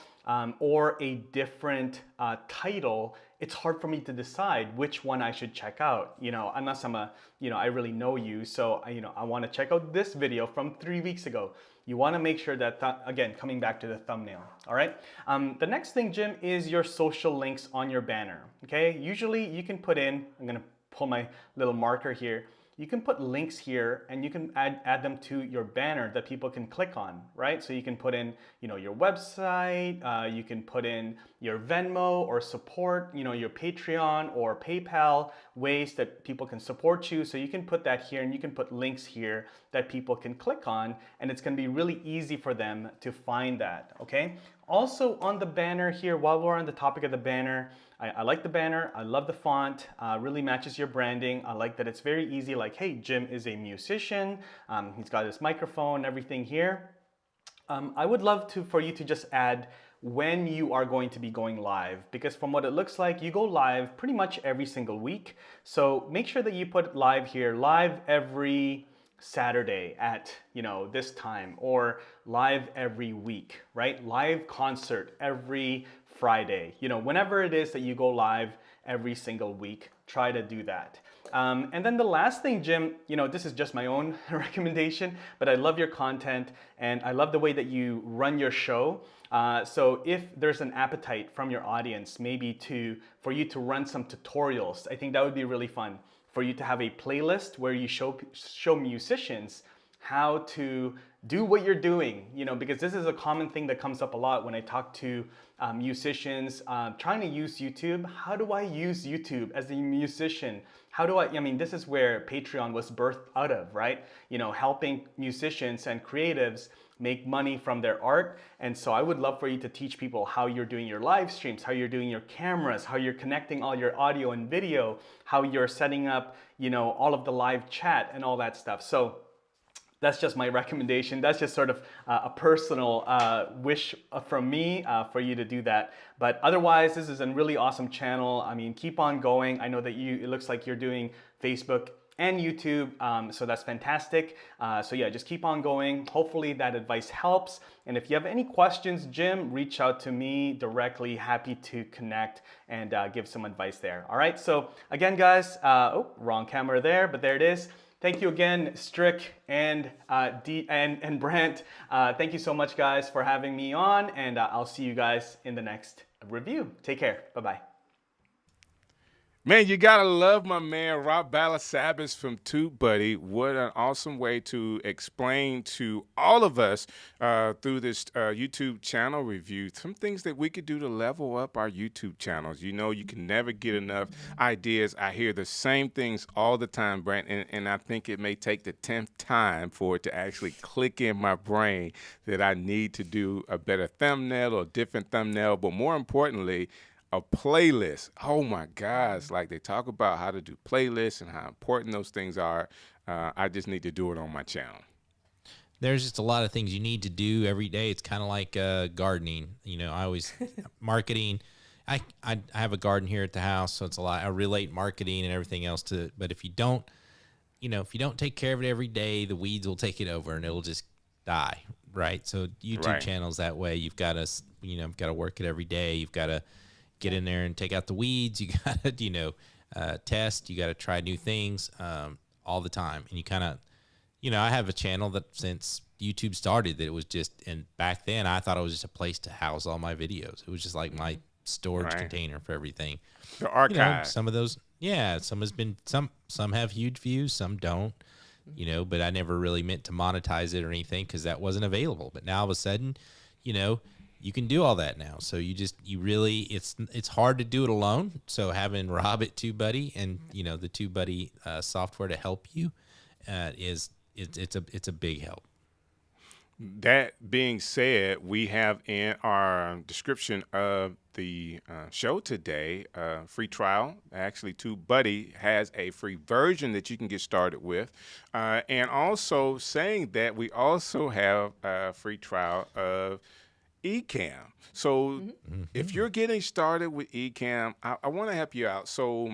or a different title, it's hard for me to decide which one I should check out, unless I really know you. So, I want to check out this video from 3 weeks ago. You want to make sure that, again, coming back to the thumbnail, all right? The next thing, Jim, is your social links on your banner, okay? Usually you can put in, I'm going to pull my little marker here. You can put links here and you can add them to your banner that people can click on, right? So you can put in, your website, you can put in your Venmo or support, your Patreon or PayPal, ways that people can support you. So you can put that here and you can put links here that people can click on, and it's gonna be really easy for them to find that, okay? Also on the banner here, while we're on the topic of the banner, I like the banner, I love the font, really matches your branding. I like that it's very easy, like, hey, Jim is a musician, he's got his microphone, everything here. I would love for you to just add when you are going to be going live, because from what it looks like, you go live pretty much every single week. So make sure that you put live here, live every Saturday at, this time, or live every week, right? Live concert every Friday, whenever it is that you go live every single week, try to do that. And then the last thing, Jim, this is just my own recommendation, but I love your content and I love the way that you run your show. So if there's an appetite from your audience, maybe for you to run some tutorials, I think that would be really fun. For you to have a playlist where you show musicians how to do what you're doing, because this is a common thing that comes up a lot when I talk to musicians trying to use YouTube. How do I use YouTube as a musician? This is where Patreon was birthed out of, right? Helping musicians and creatives make money from their art. And so I would love for you to teach people how you're doing your live streams, how you're doing your cameras, how you're connecting all your audio and video, how you're setting up, all of the live chat and all that stuff. So that's just my recommendation. That's just sort of a personal wish from me for you to do that. But otherwise, this is a really awesome channel. Keep on going. I know that it looks like you're doing Facebook and YouTube, so that's fantastic. So yeah, just keep on going. Hopefully that advice helps. And if you have any questions, Jim, reach out to me directly. Happy to connect and give some advice there. All right, so again, guys, wrong camera there, but there it is. Thank you again, Strick and Brant. Thank you so much, guys, for having me on, and I'll see you guys in the next review. Take care. Bye-bye. Man, you gotta love my man Rob Balasabas from Tubebuddy. What an awesome way to explain to all of us through this YouTube channel review some things that we could do to level up our YouTube channels. You can never get enough ideas. I hear the same things all the time, Brant, and I think it may take the 10th time for it to actually click in my brain that I need to do a better thumbnail or a different thumbnail, but more importantly, a playlist. Oh my gosh, like they talk about how to do playlists and how important those things are. I just need to do it on my channel. There's just a lot of things you need to do every day. It's kind of like gardening. I always marketing. I have a garden here at the house, so it's a lot. I relate marketing and everything else to it. But if you don't take care of it every day, the weeds will take it over and it'll just die, right? So YouTube channels that way. You've got to work it every day. You've got to get in there and take out the weeds. You got to, test. You got to try new things all the time. And you kind of, I have a channel that since YouTube started that it was just, and back then I thought it was just a place to house all my videos. It was just like my storage container for everything. The archive. Some of those, some have huge views, some don't, but I never really meant to monetize it or anything because that wasn't available. But now all of a sudden, you can do all that now. So it's hard to do it alone. So having Rob at Tubebuddy and the Tubebuddy software to help you it's a big help. That being said, we have in our description of the show today free trial. Actually, Tubebuddy has a free version that you can get started with. And also saying that we also have a free trial of Ecamm. So if you're getting started with Ecamm, I want to help you out. So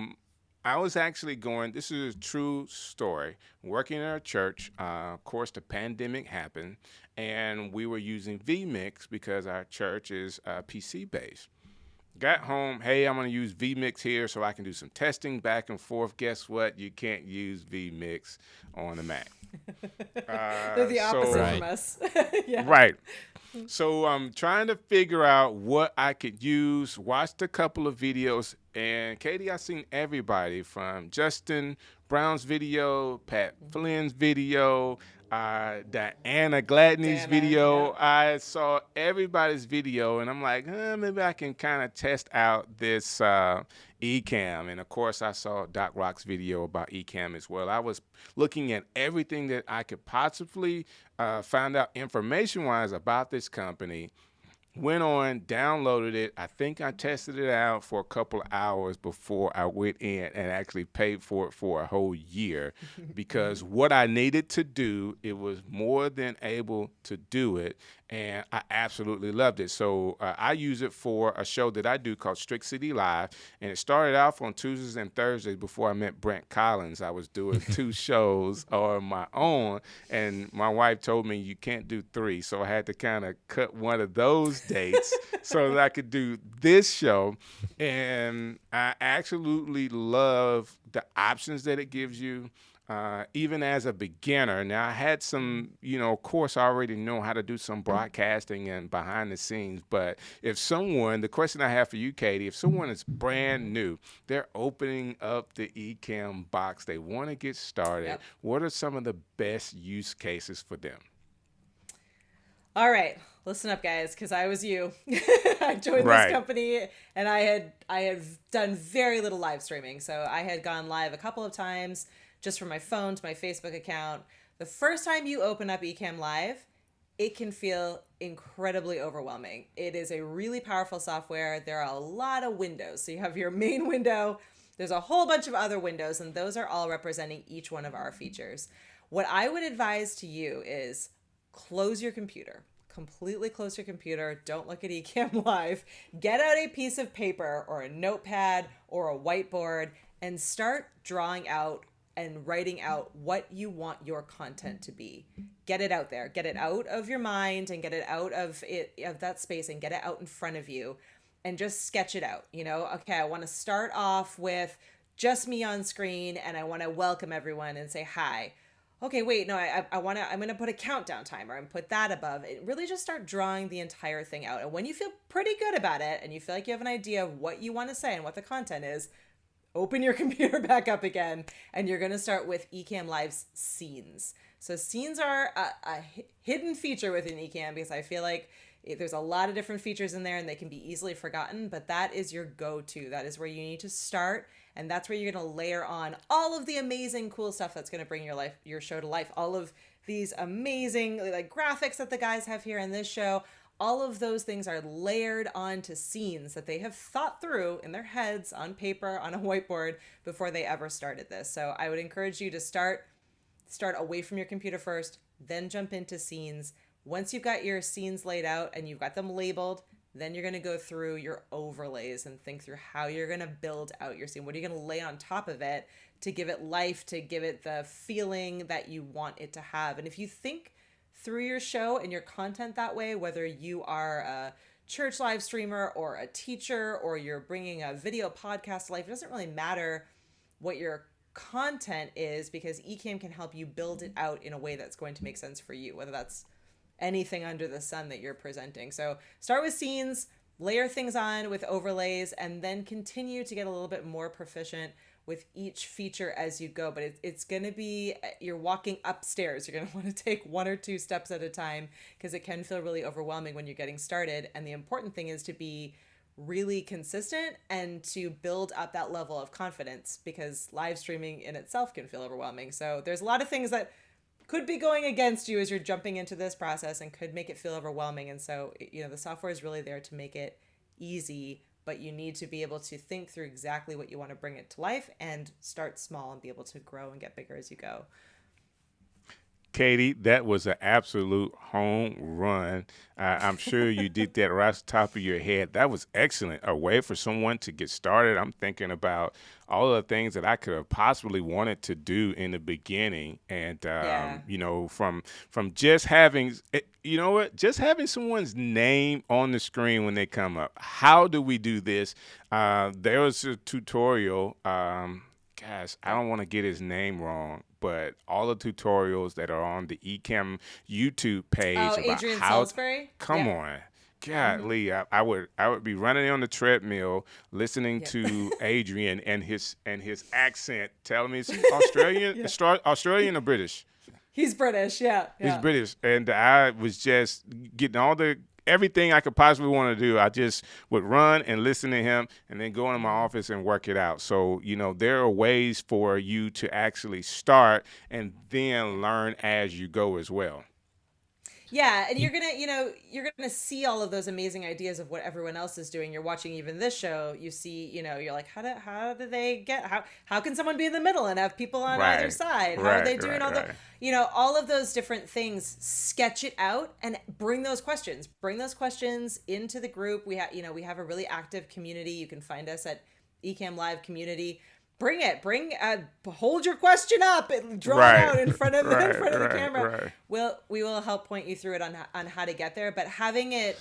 I was actually going, this is a true story, working in a church. Of course, the pandemic happened, and we were using vMix because our church is PC based. Got home, hey, I'm going to use vMix here so I can do some testing back and forth. Guess what? You can't use vMix on the Mac. They're the opposite from us. Yeah. Right. So I'm trying to figure out what I could use, watched a couple of videos, and Katie, I've seen everybody from Justin Brown's video, Pat Flynn's video, Diana Gladney's video. Yeah. I saw everybody's video, and I'm like, maybe I can kind of test out this Ecamm. And of course, I saw Doc Rock's video about Ecamm as well. I was looking at everything that I could possibly find out information-wise about this company. Went on, downloaded it. I think I tested it out for a couple of hours before I went in and actually paid for it for a whole year because what I needed to do, it was more than able to do it, and I absolutely loved it. So I use it for a show that I do called Strick City Live, and it started off on Tuesdays and Thursdays before I met Brant Collins. I was doing 2 shows on my own, and my wife told me you can't do 3, so I had to kind of cut one of those dates so that I could do this show. And I absolutely love the options that it gives you. Even as a beginner. Now, I had some, of course, I already know how to do some broadcasting and behind the scenes. But if someone, the question I have for you, Katie, if someone is brand new, they're opening up the Ecamm box, they want to get started, Yep. What are some of the best use cases for them? All right, listen up, guys, because I was you. I joined Right. this company, and I had done very little live streaming. So I had gone live a couple of times just from my phone to my Facebook account. The first time you open up Ecamm Live, it can feel incredibly overwhelming. It is a really powerful software. There are a lot of windows. So you have your main window. There's a whole bunch of other windows, and those are all representing each one of our features. What I would advise to you is close your computer. Completely close your computer. Don't look at Ecamm Live. Get out a piece of paper or a notepad or a whiteboard and start drawing out and writing out what you want your content to be. Get it out there. Get it out of your mind and get it out of that space and get it out in front of you and just sketch it out. Okay, I want to start off with just me on screen and I want to welcome everyone and say hi. Okay, wait, no, I'm going to put a countdown timer and put that above it. Really just start drawing the entire thing out. And when you feel pretty good about it and you feel like you have an idea of what you want to say and what the content is, open your computer back up again, and you're going to start with Ecamm Live's scenes. So scenes are a hidden feature within Ecamm because I feel like there's a lot of different features in there and they can be easily forgotten, but that is your go-to. That is where you need to start, and that's where you're going to layer on all of the amazing cool stuff that's going to bring your show to life. All of these amazing graphics that the guys have here in this show. All of those things are layered onto scenes that they have thought through in their heads on paper, on a whiteboard before they ever started this. So I would encourage you to start away from your computer first, then jump into scenes. Once you've got your scenes laid out and you've got them labeled, then you're going to go through your overlays and think through how you're going to build out your scene. What are you going to lay on top of it to give it life, to give it the feeling that you want it to have? And if you think through your show and your content that way, whether you are a church live streamer or a teacher or you're bringing a video podcast to life, it doesn't really matter what your content is because Ecamm can help you build it out in a way that's going to make sense for you, whether that's anything under the sun that you're presenting. So start with scenes, layer things on with overlays, and then continue to get a little bit more proficient with each feature as you go. But it's going to be, you're walking upstairs. You're going to want to take 1 or 2 steps at a time because it can feel really overwhelming when you're getting started. And the important thing is to be really consistent and to build up that level of confidence because live streaming in itself can feel overwhelming. So there's a lot of things that could be going against you as you're jumping into this process and could make it feel overwhelming. And so, the software is really there to make it easy, but you need to be able to think through exactly what you want to bring it to life and start small and be able to grow and get bigger as you go. Katie, that was an absolute home run. I'm sure you did that right off the top of your head. That was excellent. A way for someone to get started. I'm thinking about all of the things that I could have possibly wanted to do in the beginning. And, from just having, just having someone's name on the screen when they come up. How do we do this? There was a tutorial. Gosh, I don't want to get his name wrong, but all the tutorials that are on the Ecamm YouTube page about Adrian how Salisbury? Come on. Golly, I would be running on the treadmill listening to Adrian and his accent telling me, is he Australian? Australian or British? He's British, yeah. He's British. And I was just getting everything I could possibly want to do. I just would run and listen to him and then go into my office and work it out. So, there are ways for you to actually start and then learn as you go as well. Yeah, and you're gonna see all of those amazing ideas of what everyone else is doing. You're watching even this show, you see, you're like, how do they get how can someone be in the middle and have people on either side? How are they doing all of those different things? Sketch it out and bring those questions into the group. We have a really active community. You can find us at Ecamm Live Community. Hold your question up and draw it out in front of the camera. We will help point you through it on how to get there, but having it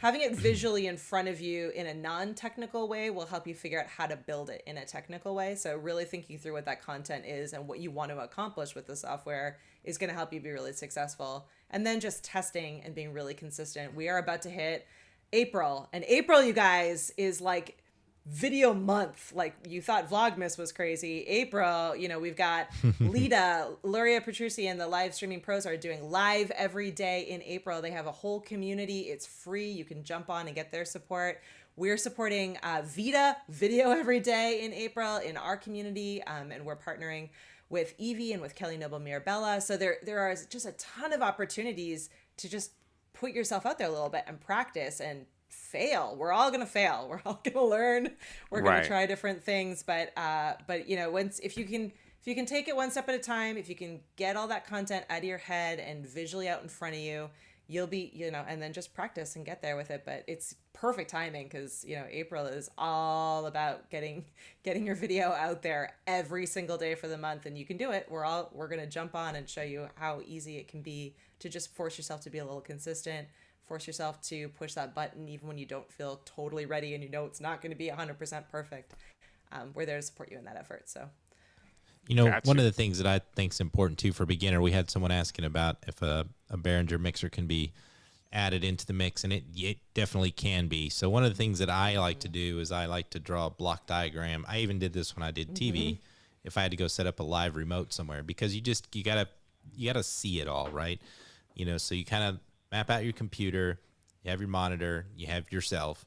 visually in front of you in a non-technical way will help you figure out how to build it in a technical way. So really thinking through what that content is and what you want to accomplish with the software is going to help you be really successful. And then just testing and being really consistent. We are about to hit April, and April, you guys, is like video month. Like, you thought Vlogmas was crazy. April, we've got Luria Petrucci and the live streaming pros are doing live every day in April. They have a whole community. It's free. You can jump on and get their support. We're supporting Vita video every day in April in our community, and we're partnering with Evie and with Kelly Noble Mirabella. So there are just a ton of opportunities to just put yourself out there a little bit and practice and fail. We're all gonna fail. We're all gonna learn. We're gonna try different things. But if you can take it one step at a time, if you can get all that content out of your head and visually out in front of you, you'll be, and then just practice and get there with it. But it's perfect timing because, April is all about getting your video out there every single day for the month, and you can do it. We're going to jump on and show you how easy it can be to just force yourself to be a little consistent, force yourself to push that button even when you don't feel totally ready and it's not going to be 100% perfect. We're there to support you in that effort. So. One of the things that I think is important too for a beginner, we had someone asking about if a Behringer mixer can be added into the mix, and it definitely can be. So one of the things that I like to do is I like to draw a block diagram. I even did this when I did TV, if I had to go set up a live remote somewhere, because you gotta see it all, right? So you kind of map out your computer, you have your monitor, you have yourself,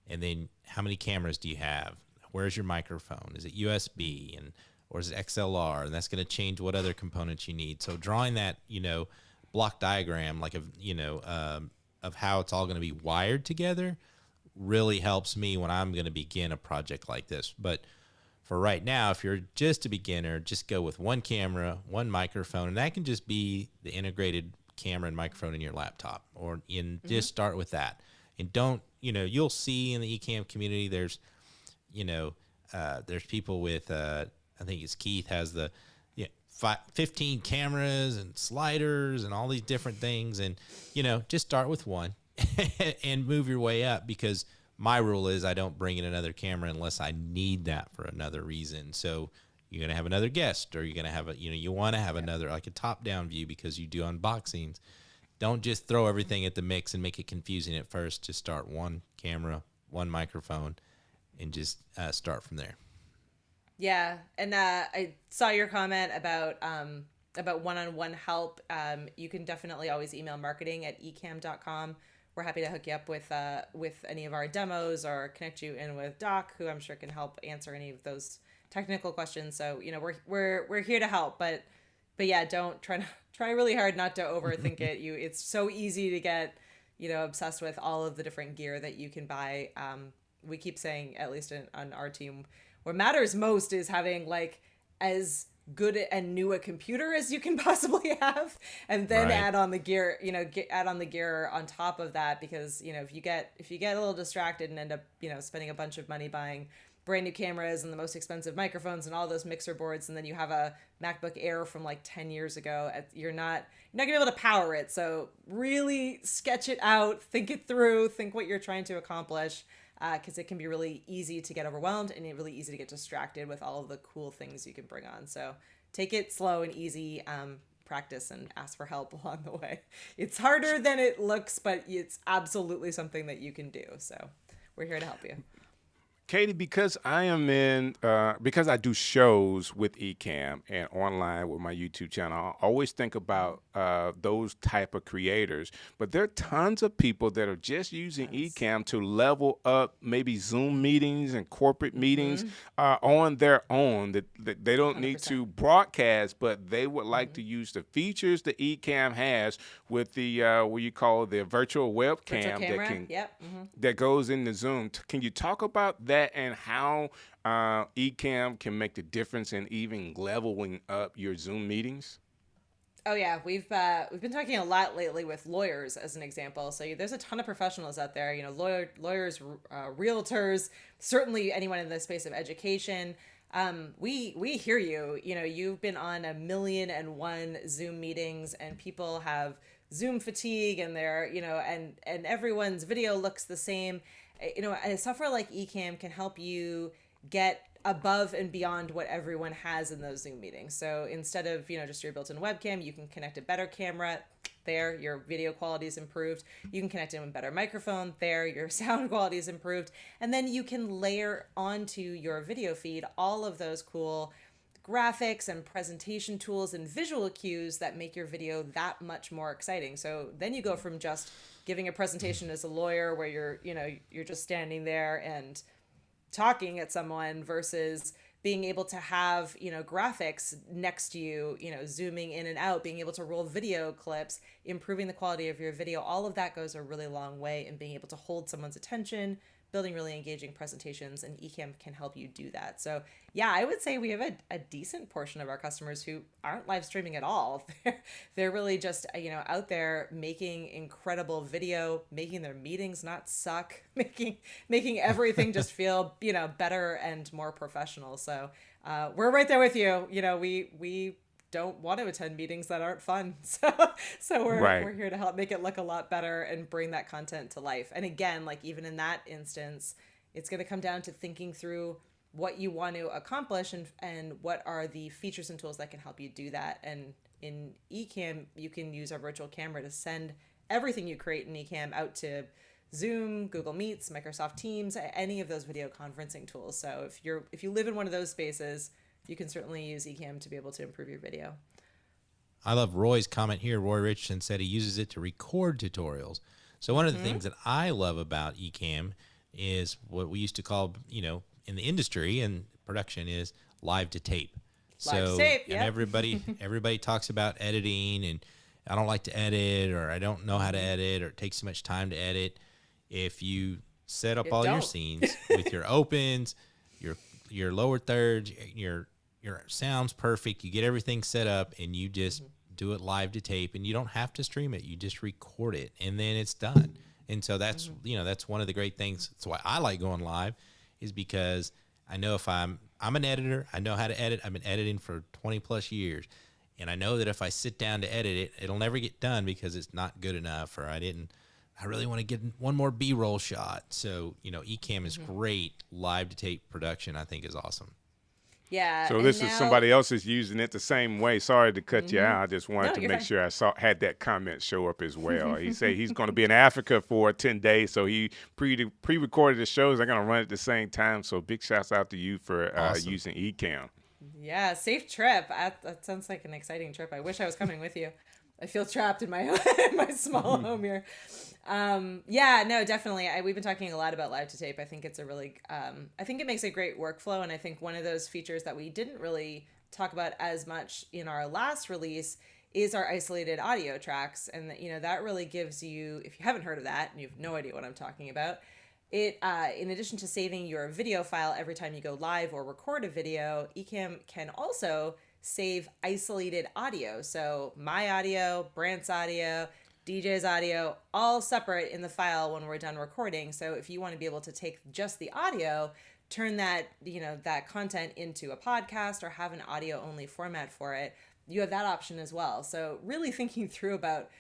and then how many cameras do you have? Where's your microphone? Is it USB or is it XLR? And that's going to change what other components you need. So drawing that, block diagram, like of how it's all going to be wired together, really helps me when I'm going to begin a project like this. But for right now, if you're just a beginner, just go with one camera, one microphone, and that can just be the integrated camera and microphone in your laptop, or just start with that. And don't, you'll see in the Ecamm community, there's people with, I think it's Keith has the 15 cameras and sliders and all these different things. And, just start with one and move your way up, because my rule is I don't bring in another camera unless I need that for another reason. So you're going to have another guest, or you're going to have you want to have another, like a top down view because you do unboxings. Don't just throw everything at the mix and make it confusing at first. Just start one camera, one microphone, and just start from there. Yeah, and I saw your comment about one-on-one help. You can definitely always email marketing@ecamm.com. We're happy to hook you up with any of our demos or connect you in with Doc, who I'm sure can help answer any of those technical questions. So we're here to help, but yeah, don't try try really hard not to overthink it. It's so easy to get, obsessed with all of the different gear that you can buy. We keep saying, at least on our team, what matters most is having like as good and new a computer as you can possibly have, and then add on the gear, add on the gear on top of that, because if you get a little distracted and end up spending a bunch of money buying brand new cameras and the most expensive microphones and all those mixer boards, and then you have a MacBook Air from like 10 years ago, you're not gonna be able to power it. So really sketch it out, think it through, think what you're trying to accomplish, because it can be really easy to get overwhelmed and really easy to get distracted with all of the cool things you can bring on. So take it slow and easy, practice and ask for help along the way. It's harder than it looks, but it's absolutely something that you can do. So we're here to help you. Katie, because I do shows with Ecamm and online with my YouTube channel, I always think about those type of creators. But there are tons of people that are just using Ecamm to level up maybe Zoom meetings and corporate meetings on their own. That they don't 100%. Need to broadcast, but they would like to use the features that Ecamm has with the what you call the virtual webcam that goes into Zoom. Can you talk about that and how Ecamm can make the difference in even leveling up your Zoom meetings? Oh yeah, we've been talking a lot lately with lawyers as an example. So there's a ton of professionals out there, lawyers, realtors, certainly anyone in the space of education. We hear you. You've been on 1,000,001 Zoom meetings, and people have Zoom fatigue, and they're and everyone's video looks the same. A software like Ecamm can help you get above and beyond what everyone has in those Zoom meetings. So instead of, just your built-in webcam, you can connect a better camera. There, your video quality is improved. You can connect in a better microphone. There, your sound quality is improved. And then you can layer onto your video feed all of those cool graphics and presentation tools and visual cues that make your video that much more exciting. So then you go from just giving a presentation as a lawyer where you're just standing there and talking at someone, versus being able to have, graphics next to you, zooming in and out, being able to roll video clips, improving the quality of your video. All of that goes a really long way in being able to hold someone's attention, building really engaging presentations, and Ecamm can help you do that. So yeah, I would say we have a decent portion of our customers who aren't live streaming at all. They're really just, out there making incredible video, making their meetings not suck, making everything just feel, better and more professional. So we're right there with you. We don't want to attend meetings that aren't fun. So we're here to help make it look a lot better and bring that content to life. And again, like even in that instance, it's going to come down to thinking through what you want to accomplish and what are the features and tools that can help you do that. And in Ecamm, you can use our virtual camera to send everything you create in Ecamm out to Zoom, Google Meets, Microsoft Teams, any of those video conferencing tools. So if you live in one of those spaces, you can certainly use Ecamm to be able to improve your video. I love Roy's comment here. Roy Richardson said he uses it to record tutorials. So one of the things that I love about Ecamm is what we used to call, in the industry and production, is live to tape. And everybody talks about editing, and I don't like to edit, or I don't know how to edit, or it takes too much time to edit. If you set up your scenes with your opens, your lower thirds, your sound's perfect, you get everything set up, and you just do it live to tape, and you don't have to stream it. You just record it, and then it's done. And so that's that's one of the great things. That's why I like going live, is because I know if I'm an editor, I know how to edit. I've been editing for 20 plus years, and I know that if I sit down to edit it, it'll never get done because it's not good enough, or I really want to get one more B-roll shot. So, Ecamm is great. Live to tape production, I think, is awesome. Yeah. So this is somebody else is using it the same way. Sorry to cut you out. I just wanted to make sure I had that comment show up as well. He said he's going to be in Africa for 10 days, so he pre-recorded the shows. They're going to run at the same time. So big shouts out to you for using Ecamm. Yeah, safe trip. That sounds like an exciting trip. I wish I was coming with you. I feel trapped in my my small home here. Yeah, no, definitely. We've been talking a lot about live to tape. I think it's a really, I think it makes a great workflow. And I think one of those features that we didn't really talk about as much in our last release is our isolated audio tracks. And that really gives you, if you haven't heard of that and you have no idea what I'm talking about, it in addition to saving your video file every time you go live or record a video, Ecamm can also save isolated audio. So my audio, Brant's audio, DJ's audio, all separate in the file when we're done recording. So if you want to be able to take just the audio, turn that, that content into a podcast or have an audio only format for it, you have that option as well. So really thinking through about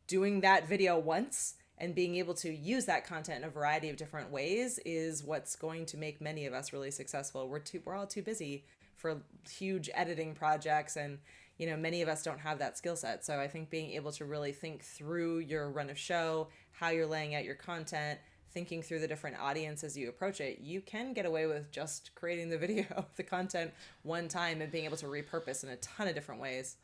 doing that video once and being able to use that content in a variety of different ways is what's going to make many of us really successful. We're all too busy for huge editing projects, and many of us don't have that skill set. So I think being able to really think through your run of show, how you're laying out your content, thinking through the different audience as you approach it, you can get away with just creating the video, the content one time and being able to repurpose in a ton of different ways.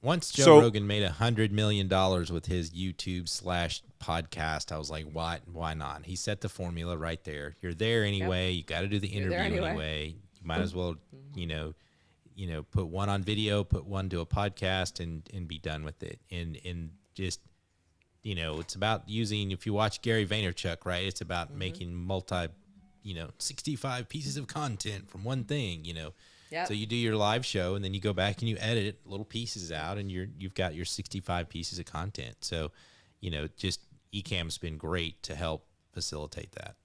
Once Joe Rogan made $100 million with his YouTube /podcast, I was like, why not? He set the formula right there. You're there anyway. Yep. You got to do the interview anyway. You might as well, put one on video, put one to a podcast, and be done with it. And just, it's about using. If you watch Gary Vaynerchuk, right, it's about making 65 pieces of content from one thing. Yep. So you do your live show, and then you go back and you edit little pieces out, and you've got your 65 pieces of content. So, just Ecamm's been great to help facilitate that.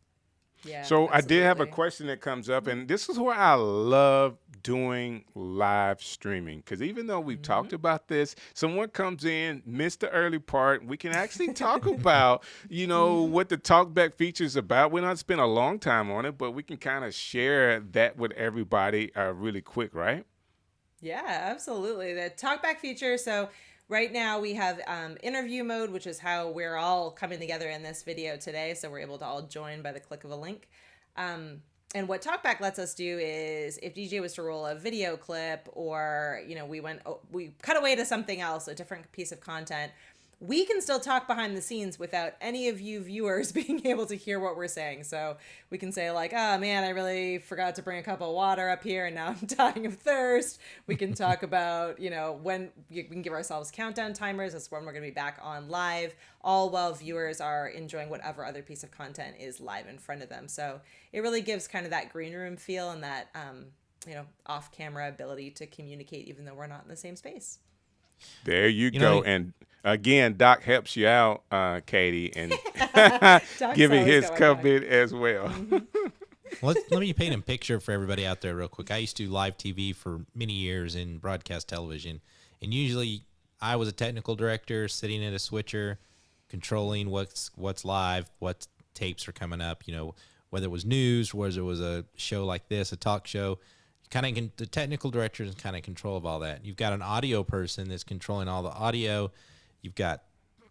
Yeah. So absolutely. I did have a question that comes up, and this is where I love doing live streaming, because even though we've talked about this, someone comes in, missed the early part, we can actually talk about, what the talkback feature is about. We're not spend a long time on it, but we can kind of share that with everybody really quick, right? Yeah, absolutely. The talkback feature. So right now we have interview mode, which is how we're all coming together in this video today. So we're able to all join by the click of a link. And what talkback lets us do is if DJ was to roll a video clip or, we cut away to something else, a different piece of content, we can still talk behind the scenes without any of you viewers being able to hear what we're saying. So we can say like, oh man, I really forgot to bring a cup of water up here and now I'm dying of thirst. We can talk about, when we can give ourselves countdown timers. That's when we're going to be back on live, all while viewers are enjoying whatever other piece of content is live in front of them. So it really gives kind of that green room feel and that, off camera ability to communicate even though we're not in the same space. There you go. And again, Doc helps you out, Katie, and giving his comment as well. Let me paint a picture for everybody out there real quick. I used to do live TV for many years in broadcast television, and usually I was a technical director sitting at a switcher, controlling what's live, what tapes are coming up, whether it was news, whether it was a show like this, a talk show. The technical director is kind of control of all that. You've got an audio person that's controlling all the audio. You've got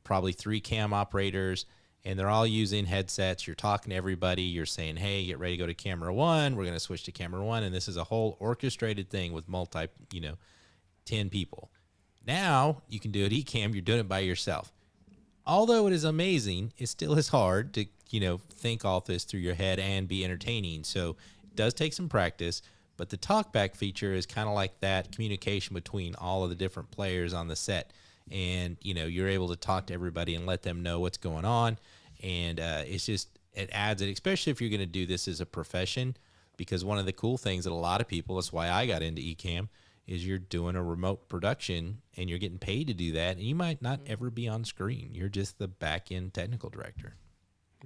probably 3 cam operators, and they're all using headsets. You're talking to everybody. You're saying, hey, get ready to go to camera 1. We're going to switch to camera 1, and this is a whole orchestrated thing with 10 people. Now you can do it Ecamm. You're doing it by yourself. Although it is amazing, it still is hard to, think all this through your head and be entertaining. So it does take some practice. But the talkback feature is kind of like that communication between all of the different players on the set. And, you're able to talk to everybody and let them know what's going on. And it adds it, especially if you're going to do this as a profession, because one of the cool things that a lot of people, that's why I got into Ecamm, is you're doing a remote production and you're getting paid to do that. And you might not ever be on screen. You're just the back end technical director.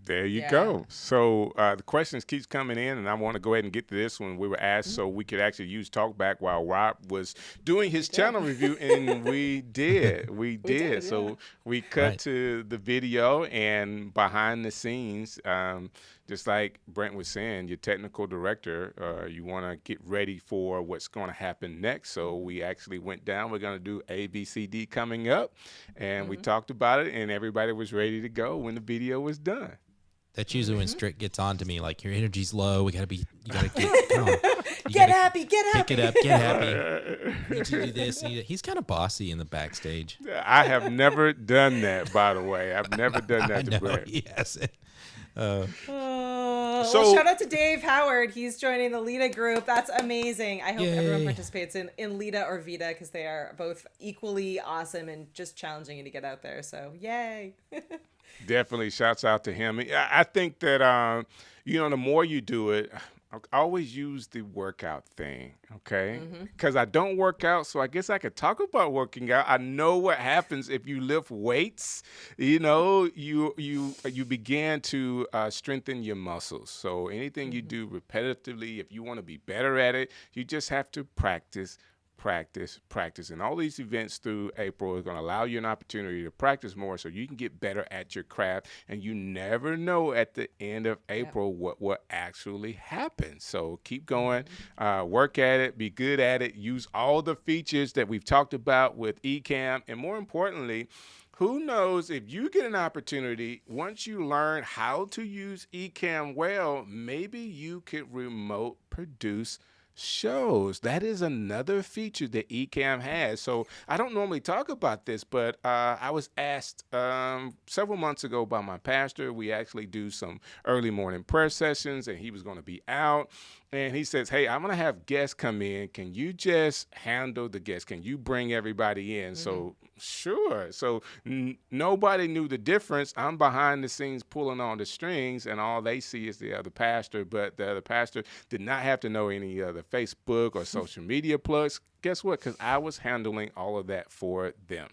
There you go. So the questions keeps coming in, and I want to go ahead and get to this one. We were asked so we could actually use Talkback while Rob was doing his channel review, and we did. We did. So we cut to the video and behind the scenes, just like Brent was saying, your technical director, you want to get ready for what's going to happen next. So we actually went down. We're going to do A, B, C, D coming up, and we talked about it, and everybody was ready to go when the video was done. That's usually when Strick gets on to me, like, your energy's low. You gotta get, come on. Get happy. Pick it up, get happy. You need to do this. He's kind of bossy in the backstage. I have never done that, by the way. I've never done that to Brent. He hasn't. Well, shout out to Dave Howard. He's joining the Lita group. That's amazing. I hope everyone participates in Lita or Vita because they are both equally awesome and just challenging to get out there. So, yay. Definitely shouts out to him. I think that, the more you do it, I always use the workout thing, okay? Because I don't work out, so I guess I could talk about working out. I know what happens if you lift weights. You begin to strengthen your muscles. So anything you do repetitively, if you want to be better at it, you just have to practice. And all these events through April are going to allow you an opportunity to practice more so you can get better at your craft, and you never know at the end of April what will actually happen. So keep going, work at it, be good at it, use all the features that we've talked about with Ecamm, and more importantly, who knows, if you get an opportunity, once you learn how to use Ecamm well, maybe you could remote produce shows. That is another feature that Ecamm has. So I don't normally talk about this, but I was asked several months ago by my pastor. We actually do some early morning prayer sessions, and he was going to be out. And he says, hey, I'm going to have guests come in. Can you just handle the guests? Can you bring everybody in? So sure. So nobody knew the difference. I'm behind the scenes pulling on the strings, and all they see is the other pastor. But the other pastor did not have to know any other Facebook or social media plugs. Guess what? Because I was handling all of that for them.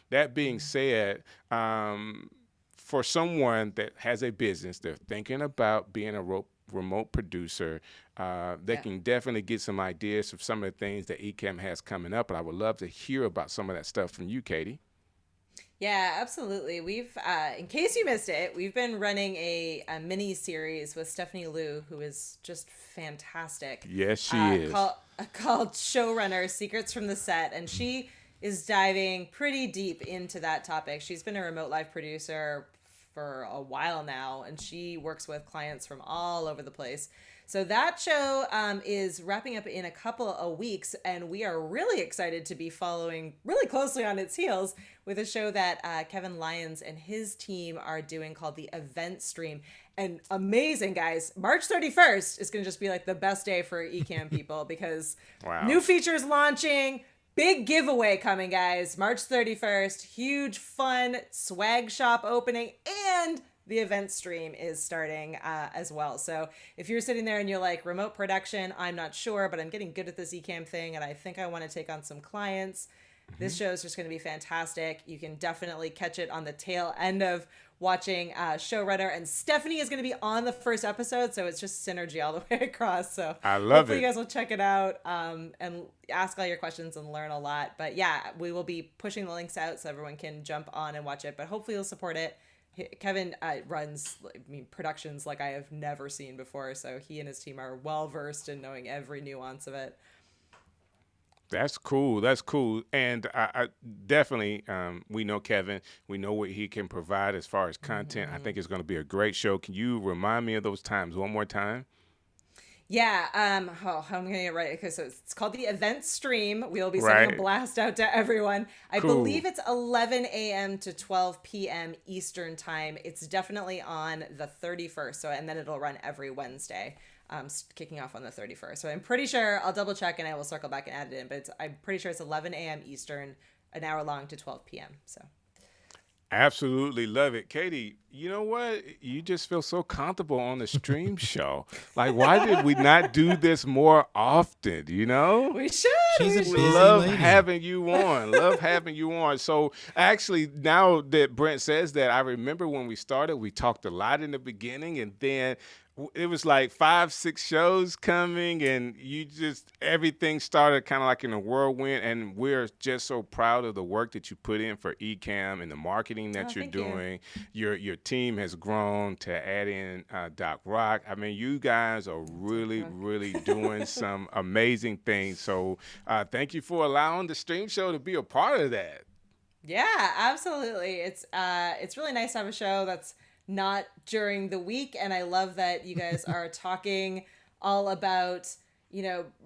That being said, for someone that has a business, they're thinking about being a remote producer, they can definitely get some ideas of some of the things that Ecamm has coming up. But I would love to hear about some of that stuff from you, Katie. Yeah, absolutely. We've, in case you missed it, we've been running a mini series with Stephanie Liu, who is just fantastic. Yes, she is. Called Showrunner Secrets from the Set. And she is diving pretty deep into that topic. She's been a remote live producer for a while now, and she works with clients from all over the place. So that show is wrapping up in a couple of weeks, and we are really excited to be following really closely on its heels with a show that Kevin Lyons and his team are doing called the Event Stream. And amazing, guys. March 31st is going to just be like the best day for Ecamm people because new features launching, big giveaway coming, guys. March 31st, huge fun swag shop opening, and the event stream is starting as well. So if you're sitting there and you're like, remote production, I'm not sure, but I'm getting good at this Ecamm thing, and I think I want to take on some clients, this show is just going to be fantastic. You can definitely catch it on the tail end of watching Showrunner, and Stephanie is going to be on the first episode, so it's just synergy all the way across. So I love hopefully you guys will check it out and ask all your questions and learn a lot. But yeah, we will be pushing the links out so everyone can jump on and watch it, but hopefully you'll support it. Kevin runs productions like I have never seen before, so he and his team are well versed in knowing every nuance of it. That's cool. That's cool. And I definitely, we know Kevin. We know what he can provide as far as content. I think it's going to be a great show. Can you remind me of those times one more time? Yeah. I'm going to get right. Okay, so it's called the Event Stream. We'll be sending a blast out to everyone. I believe it's 11 a.m. to 12 p.m. Eastern time. It's definitely on the 31st. So, and then it'll run every Wednesday. Kicking off on the 31st. So I'm pretty sure, I'll double check and I will circle back and add it in, but I'm pretty sure it's 11 a.m. Eastern, an hour long to 12 p.m. So absolutely love it. Katie, you know what? You just feel so comfortable on the stream show. Like, why did we not do this more often, you know? We should. She's a busy lady. Having you on. Love having you on. So actually, now that Brent says that, I remember when we started, we talked a lot in the beginning, and then it was like 5-6 shows coming, and everything started kind of like in a whirlwind. And we're just so proud of the work that you put in for Ecamm and the marketing that you're doing. Your team has grown to add in Doc Rock. I mean, you guys are really, really doing some amazing things. So thank you for allowing the stream show to be a part of that. Yeah, absolutely. It's really nice to have a show that's not during the week, and I love that you guys are talking all about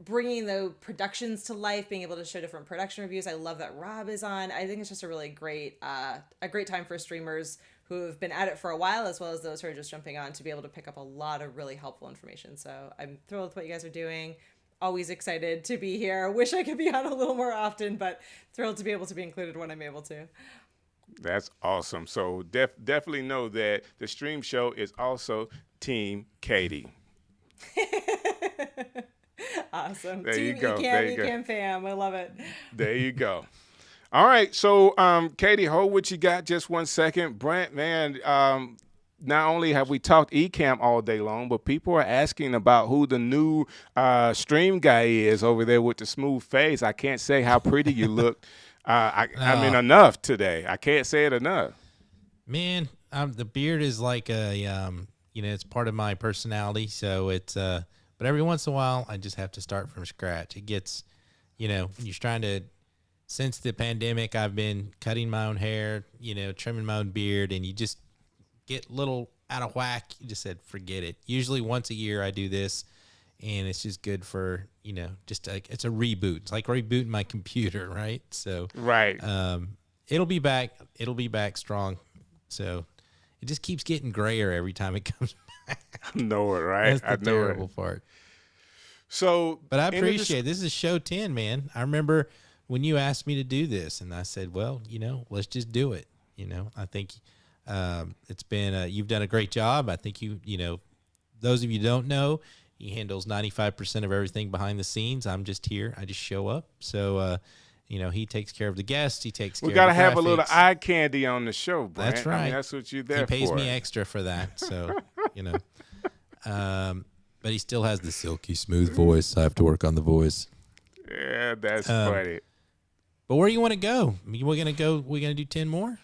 bringing the productions to life, being able to show different production reviews. I love that Rob is on. I think it's just a really great time for streamers who have been at it for a while, as well as those who are just jumping on, to be able to pick up a lot of really helpful information. So I'm thrilled with what you guys are doing. Always excited to be here. Wish I could be on a little more often, but thrilled to be able to be included when I'm able to. That's awesome. So definitely know that the stream show is also Team Katie. Awesome. There Team you go. There you Ecamm fam. I love it. There you go. All right. So, Katie, hold what you got just 1 second. Brant, man, not only have we talked Ecamm all day long, but people are asking about who the new stream guy is over there with the smooth face. I can't say how pretty you look. I mean, enough today. I can't say it enough. Man, the beard is like it's part of my personality. So it's, but every once in a while, I just have to start from scratch. It gets, you're trying to, since the pandemic, I've been cutting my own hair, trimming my own beard, and you just get a little out of whack. You just said, forget it. Usually once a year I do this, and it's just good for, just like, it's a reboot. It's like rebooting my computer, right? So, right. It'll be back. It'll be back strong. So it just keeps getting grayer every time it comes back. I know it, right? That's the terrible part. So, but I appreciate this is show 10, man. I remember when you asked me to do this, and I said, well, let's just do it. I think it's been you've done a great job. I think those of you who don't know, he handles 95% of everything behind the scenes. I'm just here. I just show up. So, he takes care of the guests. He takes care of the graphics. We got to have a little eye candy on the show, Brant. That's right. I mean, that's what you're there for. He pays me extra for that. So, but he still has the silky smooth voice. I have to work on the voice. Yeah, that's funny. But where do you want to go? We're going to do 10 more?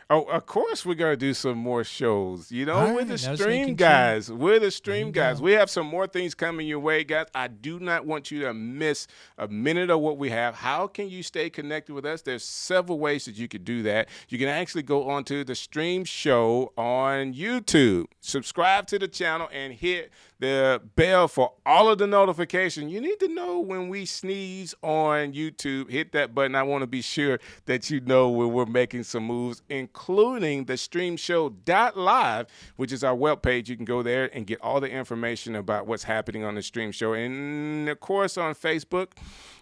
Oh, of course we're going to do some more shows. Right, we're the stream guys. We're the stream guys. Go. We have some more things coming your way, guys. I do not want you to miss a minute of what we have. How can you stay connected with us? There's several ways that you could do that. You can actually go onto the stream show on YouTube. Subscribe to the channel and hit the bell for all of the notifications. You need to know when we sneeze on YouTube. Hit that button. I want to be sure that you know when we're making some moves, including the streamshow.live, which is our webpage. You can go there and get all the information about what's happening on the stream show. And, of course, on Facebook,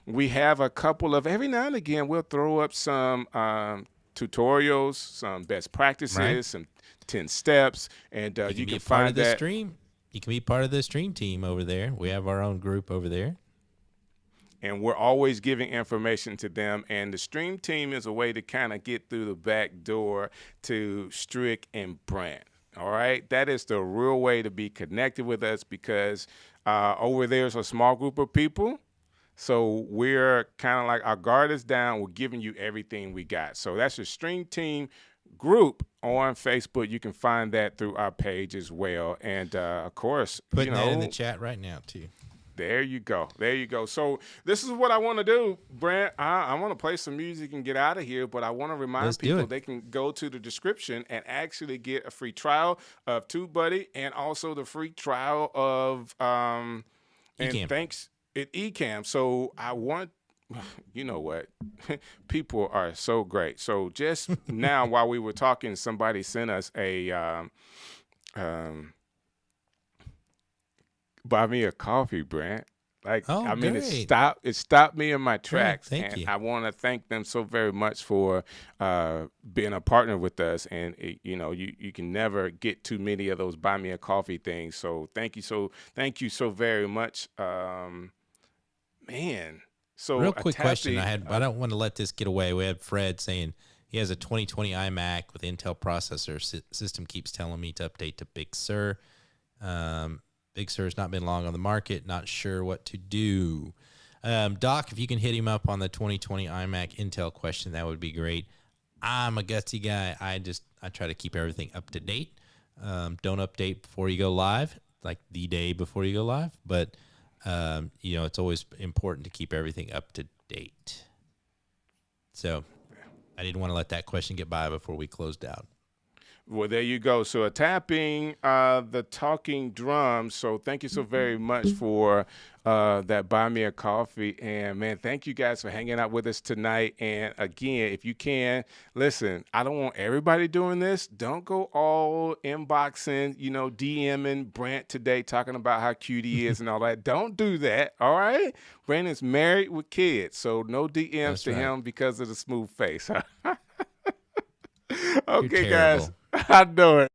we have a couple of, every now and again, we'll throw up some tutorials, some best practices, some 10 steps, and you can find that. Stream. You can be part of the stream team over there. We have our own group over there. And we're always giving information to them. And the stream team is a way to kind of get through the back door to Strick and Brant. All right? That is the real way to be connected with us, because over there's a small group of people. So we're kind of like, our guard is down. We're giving you everything we got. So that's the stream team group on Facebook. You can find that through our page as well. And of course, putting that in the chat right now too. There you go. There you go. So this is what I want to do, Brant. I want to play some music and get out of here, but I want to remind people they can go to the description and actually get a free trial of Tubebuddy, and also the free trial of Ecamm. And thanks at Ecamm. So I want, you know what? People are so great. So just now, while we were talking, somebody sent us a buy me a coffee, Brant. Like, I mean, great. it stopped me in my tracks. Thank you. I want to thank them so very much for being a partner with us. And you can never get too many of those buy me a coffee things. So thank you so very much, man. So real quick question I had, but I don't want to let this get away. We had Fred saying he has a 2020 iMac with Intel processor. System keeps telling me to update to Big Sur. Big Sur has not been long on the market. Not sure what to do. Doc, if you can hit him up on the 2020 iMac Intel question, that would be great. I'm a gutsy guy. I try to keep everything up to date. Don't update before you go live, like the day before you go live. But it's always important to keep everything up to date. So I didn't want to let that question get by before we closed out. Well, there you go. So tapping the talking drums. So thank you so very much for that buy me a coffee. And man, thank you guys for hanging out with us tonight. And again, if you can, listen, I don't want everybody doing this. Don't go all inboxing, DMing Brant today, talking about how cute he is and all that. Don't do that. All right. Brandon's married with kids. So no DMs That's to right. him because of the smooth face. Okay, terrible. guys. I know it.